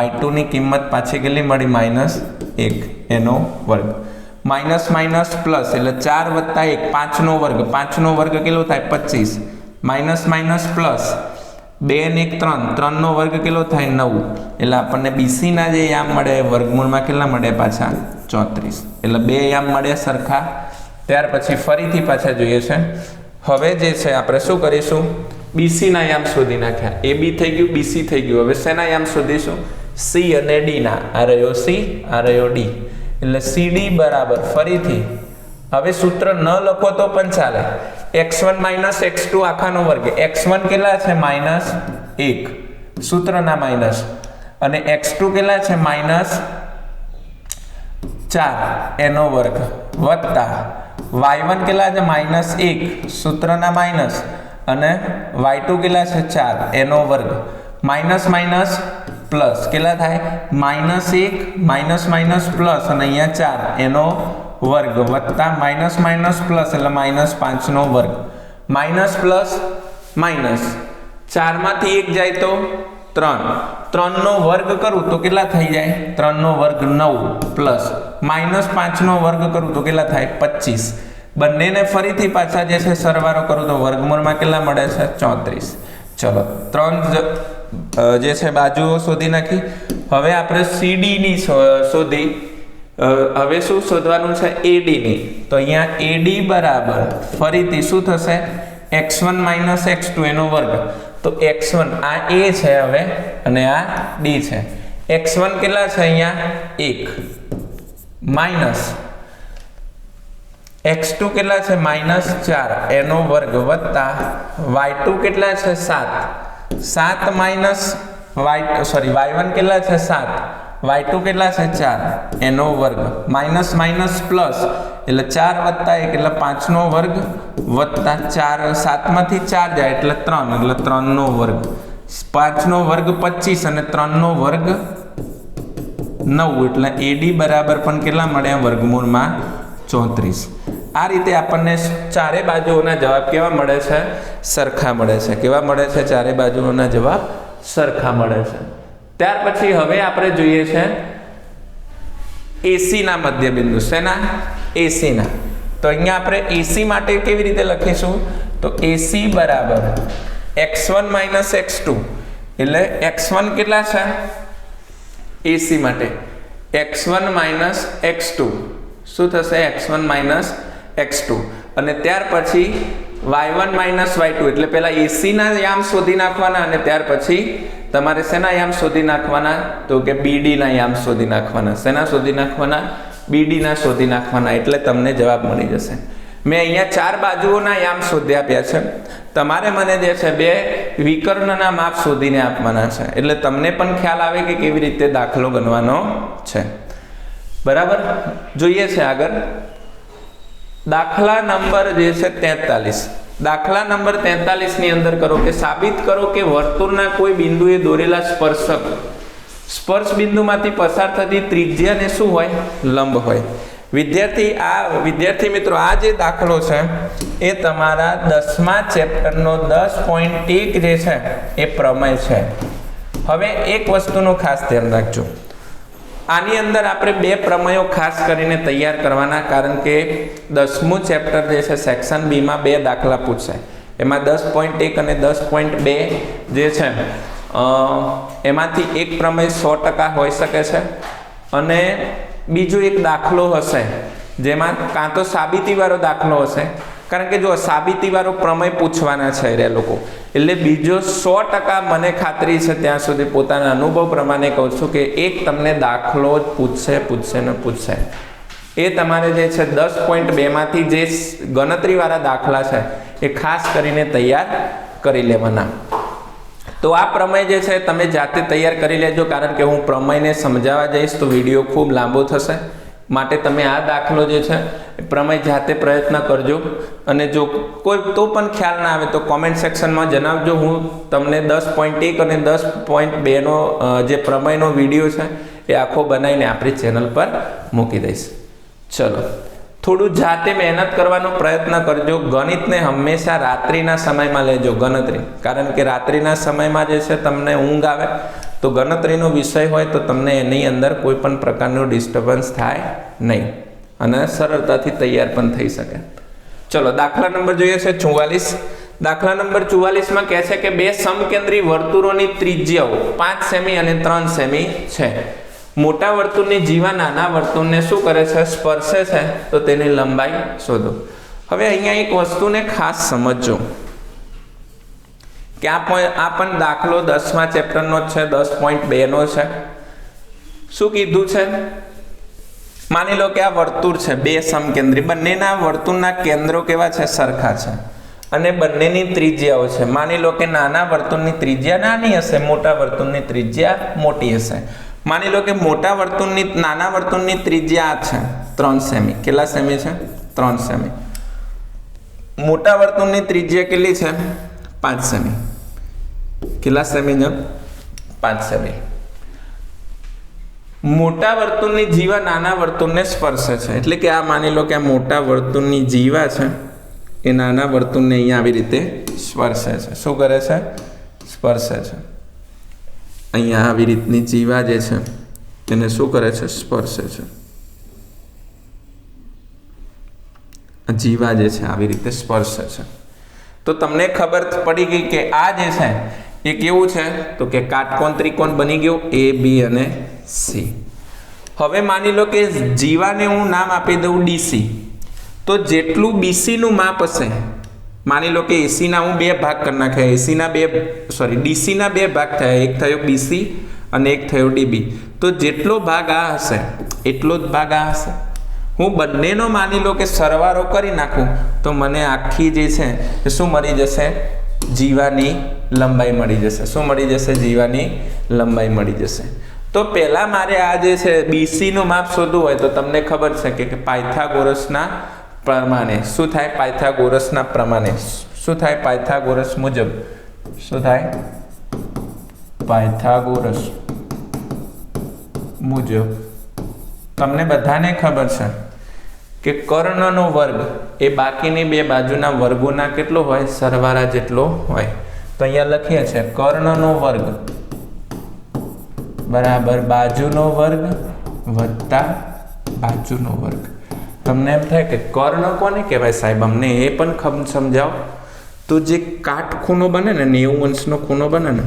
y2 ની કિંમત પાછી કેટલી મળી -1 એનો વર્ગ માઇનસ માઇનસ પ્લસ એટલે 4 વત્તા 1 5 નો વર્ગ 5 નો વર્ગ કેટલો થાય 25 માઇનસ માઇનસ પ્લસ 2 ને 1 3 3 નો વર્ગ કેટલો થાય 9 એટલે આપણને BC ના જે યામ મળે વર્ગમૂળમાં કેટલા મળે પાછા 34 એટલે બે યામ મળ્યા સરખા. ત્યાર પછી ફરીથી પાછા જોઈએ છે. હવે જે છે આપણે શું કરીશું BC ના યામ શોધી નાખ્યા. AB થઈ ગયું BC થઈ ગયું. હવે શેના યામ શોધીશું C અને D ના. આ રહ્યો C આ રહ્યો D એટલે CD બરાબર ફરીથી હવે સૂત્ર ન લખો તો પણ ચાલે x1 x2 આખાનો વર્ગ x1 કેટલા છે -1 સૂત્રના માઇનસ અને x2 કેટલા છે -4 એનો વર્ગ વત્તા y1 કેટલા છે -1 સૂત્રના માઇનસ અને y2 કેટલા છે 4 એનો વર્ગ માઇનસ માઇનસ પ્લસ કેટલા થાય -1 માઇનસ માઇનસ પ્લસ અને અહીંયા 4 એનો વર્ગ વત્તા માઇનસ માઇનસ પ્લસ એટલે -5 નો વર્ગ માઇનસ પ્લસ માઇનસ 4 માંથી 1 જાય તો 3 નો વર્ગ કરું તો કેટલા થઈ જાય 3 નો વર્ગ 9 પ્લસ -5 નો વર્ગ કરું તો કેટલા થાય 25 બંનેને ફરીથી પાછા જે છે સરવાળો કરું તો વર્ગમૂળમાં કેટલા મળે છે 34. ચલો 3 જે છે બાજુઓ શોધી નાખી. હવે આપણે CD ની શોધી હવે શું શોધવાનું છે AD ની. તો અહીંયા AD બરાબર ફરીથી શું થશે x1 x2 એનો વર્ગ તો x1 આ A છે હવે અને આ D છે. x1 કેટલા છે અહીંયા 1 માઇનસ x2 કેટલા છે -4 એનો વર્ગ વત્તા y2 કેટલા છે 7 માઇનસ y1 કેટલા છે 7 y2 કેટલા છે 4 એનો વર્ગ માઇનસ માઇનસ પ્લસ એટલે 4 વત્તા 1 એટલે 5 નો વર્ગ વત્તા 4 7 માંથી 4 જાય એટલે 3 એટલે 3 નો વર્ગ 5 નો વર્ગ 25 અને 3 નો વર્ગ 9 એટલે AD બરાબર પણ કેટલા મળ્યા વર્ગમૂળમાં 34. આ રીતે આપણને ચારે બાજુઓના જવાબ કેવા મળે છે સરખા મળે છે. કેવા મળે છે ચારે બાજુઓના જવાબ સરખા મળે છે. ત્યાર પછી હવે આપણે જોઈએ છે AC ના મધ્યબિંદુ. શેના AC ના. તો અહીંયા આપણે AC માટે કેવી રીતે લખીશું તો AC બરાબર x1 x2 એટલે x1 કેટલા છે AC માટે x1 x2 શું થશે x1 x2 અને ત્યાર પછી y1 y2 એટલે પહેલા AC ના યામ શોધી નાખવાના અને ત્યાર પછી તમારે શેના યામ શોધી નાખવાના તો કે BD ના યામ શોધી નાખવાના. શેના શોધી નાખવાના BD ના શોધી નાખવાના એટલે તમને જવાબ મળી જશે. મેં અહીંયા ચાર બાજુઓના યામ શોધી આપ્યા છે. તમારે મને જે છે બે વિકર્ણના માપ શોધીને આપવાના છે એટલે તમને પણ ખ્યાલ આવે કે કેવી રીતે દાખલો ગણવાનો છે. બરાબર. જોઈએ છે આગળ દાખલા નંબર જે છે 43. દાખલા નંબર 43 ની અંદર કરો કે સાબિત કરો કે વર્તુળના કોઈ બિંદુએ દોરેલા સ્પર્શ બિંદુમાંથી પસાર થતી ત્રિજ્યાને શું હોય લંબ હોય. વિદ્યાર્થી મિત્રો આ જે દાખલો છે એ તમારા 10મા ચેપ્ટરનો 10.1 જે છે એ પ્રમેય છે. હવે એક વસ્તુનું ખાસ ધ્યાન રાખજો. આની અંદર આપણે બે પ્રમેયો ખાસ કરીને તૈયાર કરવાના કારણ કે 10મું ચેપ્ટર જે છે સેક્શન B માં બે દાખલા પૂછાય. એમાં 10.1 અને 10.2 જે છે એમાંથી એક પ્રમેય 100% હોઈ શકે છે અને બીજો એક દાખલો હશે જેમાં કાં તો સાબિતીવાળો દાખલો હશે કારણ કે જો સાબિતીવાળો પ્રમેય પૂછવાના છે રે લોકો એટલે બીજો 100% મને ખાતરી છે ત્યાં સુધી પોતાના અનુભવ પ્રમાણે કહું છું કે એક તમને દાખલો જ પૂછશે. એ તમારે જે છે 10.2 માંથી જે ગણતરીવાળા દાખલા છે એ ખાસ કરીને તૈયાર કરી લેવાના. તો આ પ્રમેય જે છે તમે જાતે તૈયાર કરી લેજો કારણ કે હું પ્રમેયને સમજાવવા જઈશ તો વિડીયો ખૂબ લાંબો થશે. માટે તમે આ દાખલો જે છે પ્રમેય જાતે પ્રયત્ન કરજો અને જો કોઈ તો પણ ખ્યાલ ના આવે તો કોમેન્ટ સેક્શનમાં જણાવજો. હું તમને 10.1 અને 10.2 નો જે પ્રમેયનો વિડીયો છે એ આખો બનાવીને આપણી ચેનલ પર મૂકી દઈશ. ચલો થોડું જાતે મહેનત કરવાનો પ્રયત્ન કરજો. ગણિતને હંમેશા રાત્રિના સમયમાં લેજો ગણતરી કારણ કે રાત્રિના સમયમાં જે છે તમને ઊંઘ આવે તો ગણતરીનો વિષય હોય તો તમને એની અંદર કોઈ પણ પ્રકારનું ડિસ્ટર્બન્સ થાય નહીં અને સરળતાથી તૈયાર પણ થઈ શકે. ચલો દાખલા નંબર જોઈએ છે 44. દાખલા નંબર 44માં કહે છે કે બે સમકેન્દ્રી વર્તુળોની ત્રિજ્યાઓ 5 સેમી અને 3 સેમી છે. મોટા વર્તુળની જીવા નાના વર્તુળને શું કરે છે? સ્પર્શે છે. તો તેની લંબાઈ શોધો. હવે અહીંયા એક વસ્તુને ખાસ સમજજો કે આ પણ દાખલો 10મા ચેપ્ટરનો જ છે, 10.2 છે. શું કીધું છે? માની લો કે આ વર્તુળ છે, બે સમકેન્દ્રી, બંનેના વર્તુળના કેન્દ્રો કેવા છે? સરખા છે અને બંનેની ત્રિજ્યાઓ છે. માની લો કે નાના વર્તુળની ત્રિજ્યા નાની હશે, મોટા વર્તુળની ત્રિજ્યા મોટી હશે. માની લો કે નાના વર્તુળની ત્રિજ્યા આ છે 3 સેમી. કેટલા સેમી છે? 3 સેમી. મોટા વર્તુળની ત્રિજ્યા કેટલી છે? 5 સેમી. કેટલા સેમી છે? 5 સેમી. મોટા વર્તુળની જીવા નાના વર્તુળને સ્પર્શે છે. એટલે કે આ માની લો કે આ મોટા વર્તુળની જીવા છે એ નાના વર્તુળને અહીંયા આવી રીતે સ્પર્શે છે. શું કરે છે? સ્પર્શે છે. અહીંયા આવી રીતની જીવા જે છે તેને શું કરે છે? સ્પર્શે છે. જીવા જે છે આવી રીતે સ્પર્શે છે. તો તમને ખબર પડી ગઈ કે આ જે છે એ કેવું છે? તો કે કાટકોણ ત્રિકોણ બની ગયો A, B અને C. હવે માની લો કે જીવાને હું નામ આપી દઉં DC. તો જેટલું BC નું માપ હશે, માની લો કે AC ના હું 2 ભાગ કરી નાખ્યા. DC ના 2 ભાગ થયા, એક થયો BC અને એક થયો DB. તો જેટલો ભાગ આ હશે એટલો જ ભાગ આ હશે. હું બંનેનો માની લો કે સરવાળો કરી નાખું તો મને આખી જે છે એ શું મળી જશે? જીવાની લંબાઈ મળી જશે. શું મળી જશે? જીવાની લંબાઈ મળી જશે. તો પહેલા મારે આ જે છે BC નું માપ શોધવું હોય તો તમને ખબર છે કે પાયથાગોરસના પ્રમાણે શું થાય? પાયથાગોરસના પ્રમાણે શું થાય? પાયથાગોરસ મુજબ શું થાય? પાયથાગોરસ મુજબ તમને બધાને ખબર છે કે કર્ણનો વર્ગ એ બાકીની બે બાજુના વર્ગોના કેટલો હોય? સરવાળા જેટલો હોય. તો અહીંયા લખીએ છીએ કર્ણનો વર્ગ બરાબર બાજુનો વર્ગ વત્તા બાજુનો વર્ગ. તમને એમ થાય કે કર્ણ કોને કહેવાય સાહેબ? અમને એ પણ સમજાવો. તો જે કાટખૂણો બને ને 90 અંશનો ખૂણો બને ને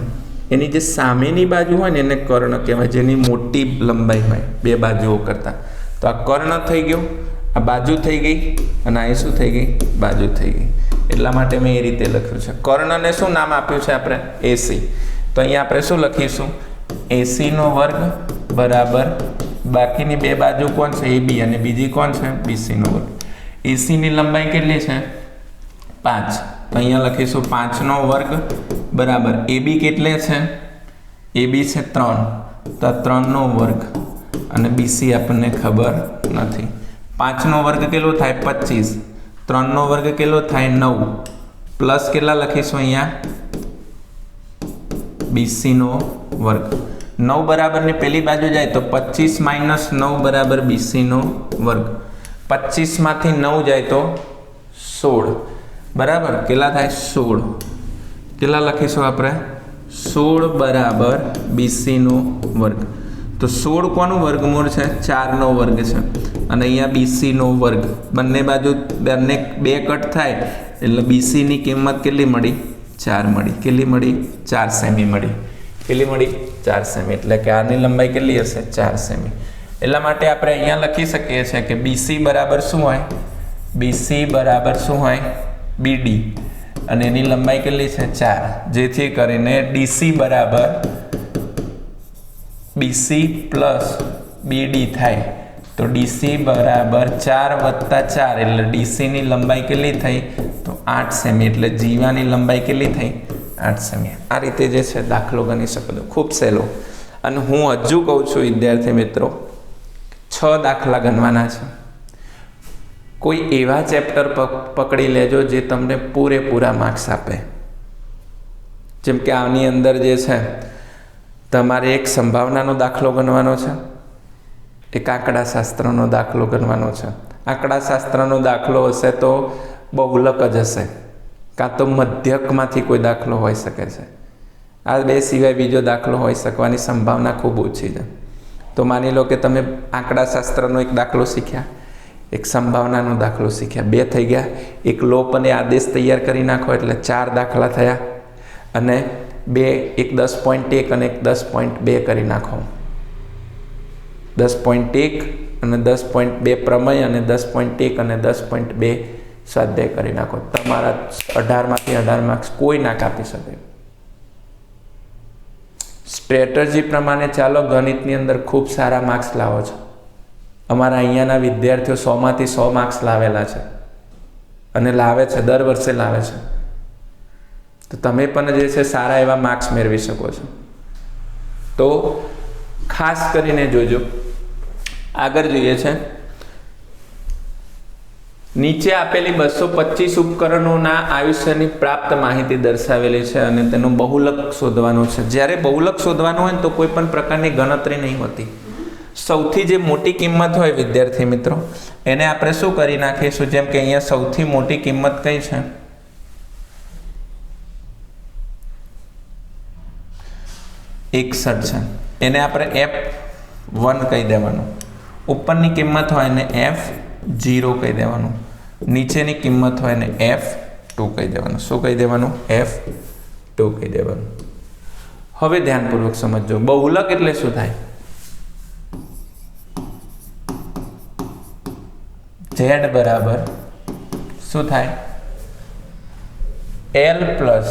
એની જે સામેની બાજુ હોય ને એને કર્ણ કહેવાય, જેની મોટી લંબાઈ હોય બે બાજુઓ કરતાં. તો આ કર્ણ થઈ ગયો, આ બાજુ થઈ ગઈ અને આ શું થઈ ગઈ? બાજુ થઈ ગઈ. એટલા માટે મેં એ રીતે લખ્યું છે. કર્ણને શું નામ આપ્યું છે આપણે? AC. તો અહીંયા આપણે શું લખીશું? AC નો વર્ગ બરાબર બાકીની બે બાજુ કોણ છે? AB અને બીજી કોણ છે? BC નો વર્ગ. AC ની લંબાઈ કેટલી છે? 5. તો અહીંયા લખીશું 5 નો વર્ગ બરાબર AB કેટલે છે? AB છે 3. તો 3 નો વર્ગ અને BC આપણને ખબર નથી. 5 નો વર્ગ કેટલો થાય? 25. 3 નો વર્ગ કેટલો થાય? 9. પ્લસ કેટલા લખીશું અહીંયા? BC નો વર્ગ. 9 બરાબર ને પેલી બાજુ જાય તો 25 માઇનસ 9 બરાબર BC નો વર્ગ. 25 માંથી 9 જાય તો 16 બરાબર કેટલા થાય? 16. કેટલા લખીશું આપણે? 16 બરાબર BC નો વર્ગ. તો 16 કોનું વર્ગમૂળ છે? 4 નો વર્ગ છે અને અહીંયા BC નો વર્ગ. બંને બાજુ બે કટ થાય એટલે BC ની કિંમત કેટલી મળી? 4 મળી. કેટલી મળી? 4 સેમી મળી. કેટલી મળી? 4 સેમી. એટલે કે આની લંબાઈ કેટલી હશે? 4 સેમી. એટલા માટે આપણે અહીંયા લખી શકીએ છીએ કે BC બરાબર શું હોય? BC બરાબર શું હોય? BD અને એની લંબાઈ કેટલી છે? 4. જેથી કરીને DC બરાબર BC પ્લસ BD થાય. તો DC બરાબર 4 વત્તા 4 એટલે DC ની લંબાઈ કેટલી થઈ? તો 8 સેમી. એટલે જીવાની લંબાઈ કેટલી થઈ? 8 સેમી. આ રીતે જે છે દાખલો ગણી શકો છો. ખૂબ સહેલો. અને હું હજુ કહું છું વિદ્યાર્થી મિત્રો, 6 દાખલા ગણવાના છે. કોઈ એવા ચેપ્ટર પકડી લેજો જે તમને પૂરેપૂરા માર્ક્સ આપે. જેમ કે આની અંદર જે છે તમારે એક સંભાવનાનો દાખલો ગણવાનો છે, એક આંકડાશાસ્ત્રનો દાખલો ગણવાનો છે. આંકડાશાસ્ત્રનો દાખલો હશે તો બહુલક જ હશે, કાં તો મધ્યકમાંથી કોઈ દાખલો હોઈ શકે છે. આ બે સિવાય બીજો દાખલો હોઈ શકવાની સંભાવના ખૂબ ઓછી છે. તો માની લો કે તમે આંકડાશાસ્ત્રનો એક દાખલો શીખ્યા, એક સંભાવનાનો દાખલો શીખ્યા, 2 થઈ ગયા. એક લોપ અને આદેશ તૈયાર કરી નાખો એટલે 4 દાખલા થયા. અને એક 10.1 અને એક 10.2 કરી નાખો. 10.1 અને 10.2 પ્રમેય અને 10.1 અને 10.2 સ્વાધ્યાય કરી નાખો. તમારા 18માંથી 18 માર્ક્સ કોઈ ના કાપી શકે. સ્ટ્રેટર્જી પ્રમાણે ચાલો, ગણિતની અંદર ખૂબ સારા માર્ક્સ લાવો છો. અમારા અહીંયાના વિદ્યાર્થીઓ 100માંથી 100 માર્ક્સ લાવેલા છે અને લાવે છે, દર વર્ષે લાવે છે. તો તમે પણ જે છે સારા એવા માર્ક્સ મેળવી શકો છો. તો ખાસ કરીને જોજો. આગળ જોઈએ છે, નીચે આપેલી 225 ઉપકરણોના આયુષ્યની પ્રાપ્ત માહિતી દર્શાવેલી છે અને તેનું બહુલક શોધવાનું છે. જ્યારે બહુલક શોધવાનું હોય તો કોઈ પણ પ્રકારની ગણતરી નહીં હોતી. સૌથી જે મોટી કિંમત હોય વિદ્યાર્થી મિત્રો, એને આપણે શું કરી નાખીશું? જેમ કે અહીંયા સૌથી મોટી કિંમત કઈ છે? એકસઠ છે. એને આપણે F1 કહી દેવાનું. ઉપરની કિંમત હોય એને F0 કહી દેવાનું. નીચેની કિંમત હોય એને F2 કહી દેવાનું. શું કહી દેવાનું? F2 કહી દેવાનું. હવે ધ્યાનપૂર્વક સમજો, બહુલક એટલે શું થાય? Z બરાબર શું થાય? L પ્લસ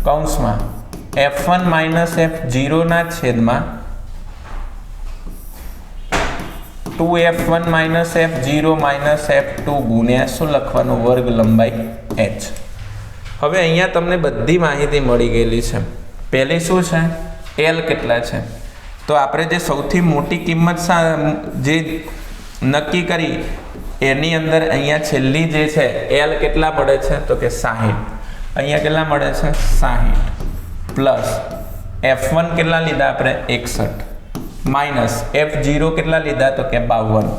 કૌંસમાં F1 માઇનસ F0 ના છેદમાં 2F1 minus F0 minus F2 ગુણ્યા શું લખવાનું? વર્ગ લંબાઈ h. હવે અહીંયા તમને બધી માહિતી મળી ગયેલી છે. પહેલી શું છે? L કેટલા છે? તો આપણે જે સૌથી મોટી કિંમત જે નક્કી કરી એની અંદર અહીંયા છેલ્લી જે છે L કેટલા મળે છે? તો કે 60. અહીંયા કેટલા મળે છે? 60 પ્લસ F1 કેટલા લીધા આપણે? 61 માઇનસ F0 કેટલા લીધા? તો કે 52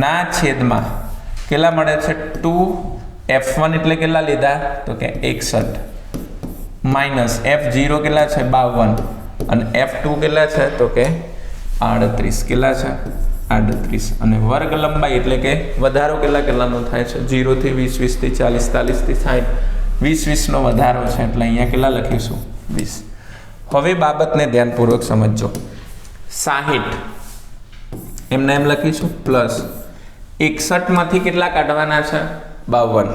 ના છેદમાં કેટલા મળે છે? 2F1 એટલે કેટલા લીધા? તો કે 61 માઇનસ F0 કેટલા છે? 52 અને F2 કેટલા છે? તો કે 38. કેટલા છે? 38. અને વર્ગ લંબાઈ એટલે કે વધારો કેટલાનો થાય છે? 0 થી 20, 20 થી 40, 40 થી 60, 20 નો વધારો છે એટલે અહીંયા કેટલા લખીશું? 20. હવે બાબતને ધ્યાનપૂર્વક સમજજો. 60 એમને એમ લખીશું પ્લસ 61 માંથી કેટલા કાઢવાના છે? 52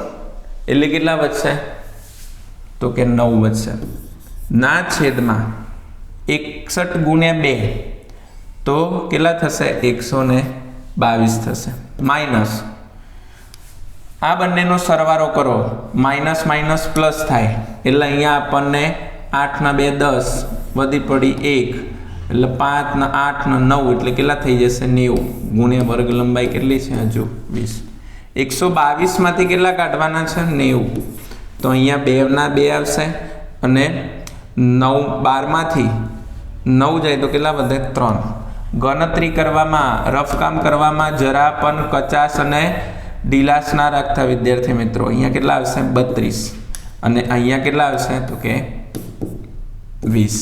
એટલે કેટલા વધશે? તો કે 9 વધશે. ના છેદમાં 61 ગુણ્યા 2 તો કેટલા થશે? 122 થશે. માઇનસ આ બંનેનો સરવાળો કરો, માઇનસ માઇનસ પ્લસ થાય એટલે અહીંયા આપણને 8 ના 2 10 વધી પડી 1 એટલે 5 ના 8 ના 9 એટલે કેટલા થઈ જશે? 90 ગુણ્યા વર્ગ લંબાઈ કેટલી છે? હજુ 20. 122 માંથી કેટલા કાઢવાના છે? 90. તો અહીંયા 2 ના 2 આવશે અને 12 માંથી 9 જાય તો કેટલા વધે? 3. ગણતરી કરવામાં, રફકામ કરવામાં જરા પણ કચાશ અને ઢીલાશ ના રાખતા વિદ્યાર્થી મિત્રો. અહીંયા કેટલા આવશે? 32 અને અહીંયા કેટલા આવશે? તો કે 20.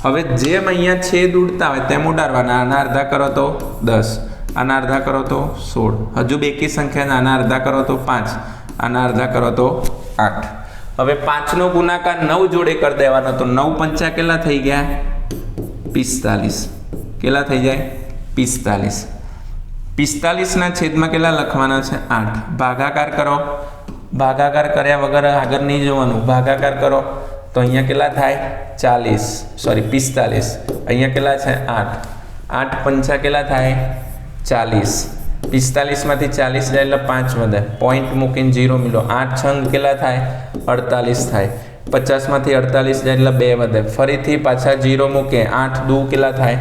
હવે જેમ અહીંયા છેદ ઉડતા હોય તેમ ઉડાડવાના. આના અડધા કરો તો 10, આના અડધા કરો તો 16. હજુ બેકી સંખ્યા, આના અડધા કરો તો 5, આના અડધા કરો તો 8. હવે 5 નો ગુણાકાર 9 જોડે કરી દેવાનો તો 9 પંચા કેટલા થઈ ગયા? 45. કેટલા થઈ જાય? 45. 45 ના છેદમાં કેટલા લખવાના છે? 8. ભાગાકાર કરો. ભાગાકાર કર્યા વગર આગળ નહીં જોવાનું. ભાગાકાર કરો તો અહીંયા કેટલા થાય? 45. અહીંયા કેટલા છે? 8. 8 પંચા કેટલા થાય? 40. 45 માંથી 40 જાય એટલે 5 વધે. પોઈન્ટ મૂકીને 0 મિલો. 8 છંગ કેટલા થાય? 48 થાય. 50 માંથી 48 જાય એટલે 2 વધે. ફરીથી પાછા 0 મૂકે. 8 દુ કેટલા થાય?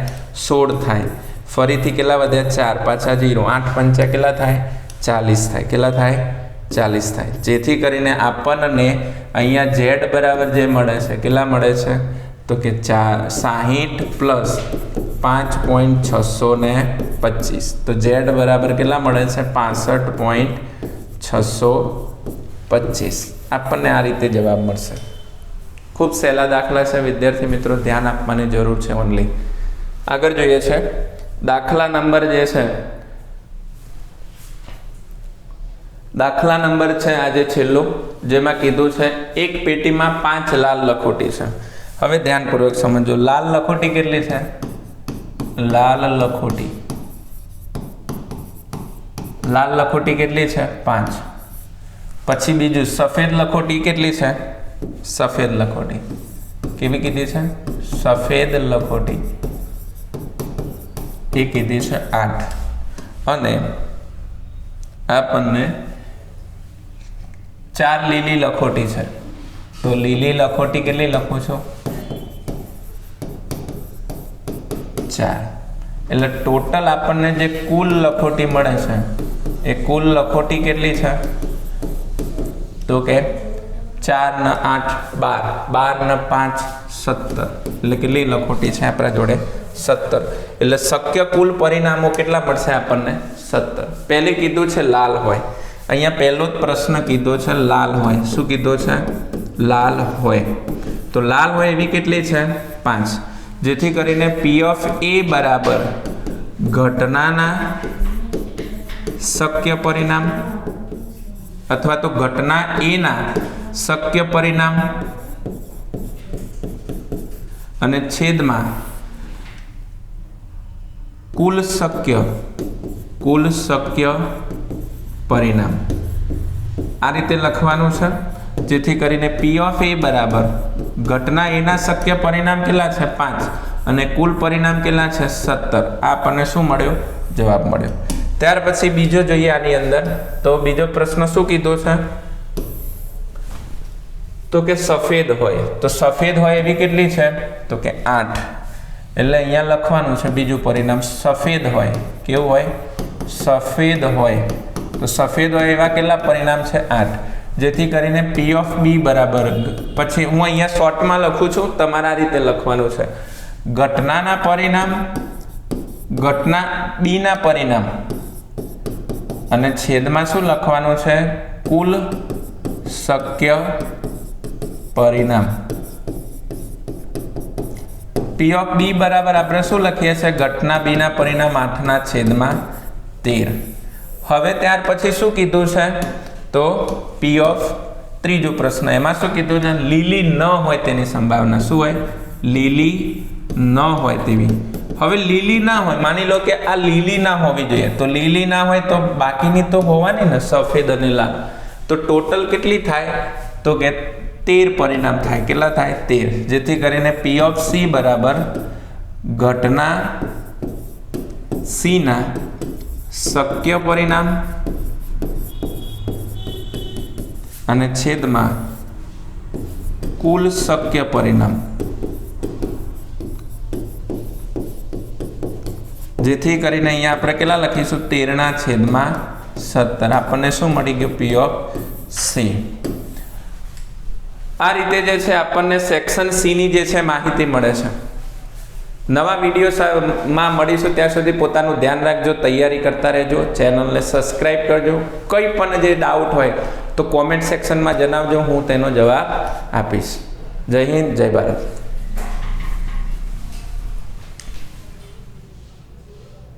16 થાય. ફરીથી કેટલા વધ્યા? 4. પાછા 0. 8 પંચા કેટલા થાય? 40 થાય. કેટલા થાય? 40 થાય. જેથી કરીને આપણને અહીંયા Z બરાબર જે મળે છે કેટલા મળે છે? તો કે 60 પ્લસ 5.625. તો Z બરાબર કેટલા મળે છે? 65.625. આપણને આ રીતે જવાબ મળશે. ખૂબ સહેલા દાખલા છે વિદ્યાર્થી મિત્રો, ધ્યાન આપવાની જરૂર છે ઓનલી. આગળ જોઈએ છે દાખલા નંબર જે છે, દાખલા નંબર છે આજે છેલ્લો, જેમાં કીધું છે એક પેટીમાં 5 લાલ લખોટી છે. હવે ધ્યાનપૂર્વક સમજો. લાલ લખોટી કેટલી છે? લાલ લખોટી કેટલી છે? 5. પછી બીજું સફેદ લખોટી કેટલી છે? સફેદ લખોટી કેવી કીધી છે? સફેદ લખોટી એ કીધી છે 8. અને આપણને 4 લીલી લખોટી છે, તો લીલી લખોટી કેટલી લખું છું? 4. એટલે ટોટલ આપણને જે કુલ લખોટી મળે છે એ કુલ લખોટી કેટલી છે? તો કે 4 ને 8 12, 12 ને 5 17, એટલે કેટલી લખોટી છે આપણા જોડે? 17. એટલે શક્ય કુલ પરિણામો કેટલા મળશે આપણને? 17. પહેલી કીધું છે લાલ હોય, અહીંયા પહેલો જ પ્રશ્ન કીધો છે લાલ હોય. શું કીધો છે? લાલ હોય. તો લાલ હોય એવી કેટલી છે? 5. જેથી કરીને P of A બરાબર ઘટનાના શક્ય પરિણામ અથવા તો ઘટના A ના શક્ય પરિણામ અને છેદમાં કુલ શક્ય પરિણામ, આ રીતે લખવાનું છે. જેથી કરીને P of A બરાબર ઘટના A ના શક્ય પરિણામ કેટલા છે? 5 અને કુલ પરિણામ કેટલા છે? 17. આ આપણને શું મળ્યો? જવાબ મળ્યો. ત્યાર પછી બીજો જોઈએ આની અંદર. તો બીજો પ્રશ્ન શું કીધો છે? તો કે સફેદ હોય. તો સફેદ હોય એવી કેટલી છે? તો કે 8. એટલે અહીંયા લખવાનું છે બીજું પરિણામ સફેદ હોય. કેવું હોય? સફેદ હોય. તો સફેદ હોય એવા કેટલા પરિણામ છે? 8. જેથી કરીને P of B બરાબર, પછી હું અહીંયા શોર્ટમાં લખું છું, તમારા આ રીતે લખવાનું છે. ઘટનાના પરિણામ, ઘટના B ના પરિણામ અને છેદમાં શું લખવાનું છે? કુલ શક્ય પરિણામ. P of B બરાબર આપણે શું લખીએ છીએ? ઘટના B ના પરિણામ 8/13. હવે ત્યાર પછી શું કીધું છે? તો P of ત્રીજો પ્રશ્ન, એમાં શું કીધું છે? લીલી ન હોય તેની સંભાવના. શું હોય? લીલી ન હોય તેવી. હવે લીલી ના હોય, માની લો કે આ લીલી ના હોવી જોઈએ, તો લીલી ના હોય તો બાકીની તો હોવાની ને, સફેદ અને લાલ. તો ટોટલ કેટલી થાય? તો કે 13 પરિણામ થાય. કેટલા થાય? 13. જેથી કરીને P of C બરાબર ઘટના C ના શક્ય પરિણામ અને છેદમાં કુલ શક્ય પરિણામ. જેથી કરીને અહીંયા આપણે કેટલા લખીશું? 13/17. આપણને શું મળી ગયું? P of C. આ રીતે જે છે આપણને સેક્શન C ની જે છે માહિતી મળે છે. નવા વિડીયોમાં મળીશું, ત્યાં સુધી પોતાનું ધ્યાન રાખજો, તૈયારી કરતા રહેજો, ચેનલને સબસ્ક્રાઈબ કરજો. કંઈ પણ જે ડાઉટ હોય તો કોમેન્ટ સેક્શનમાં જણાવજો, હું તેનો જવાબ આપીશ. જય હિન્દ, જય ભારત.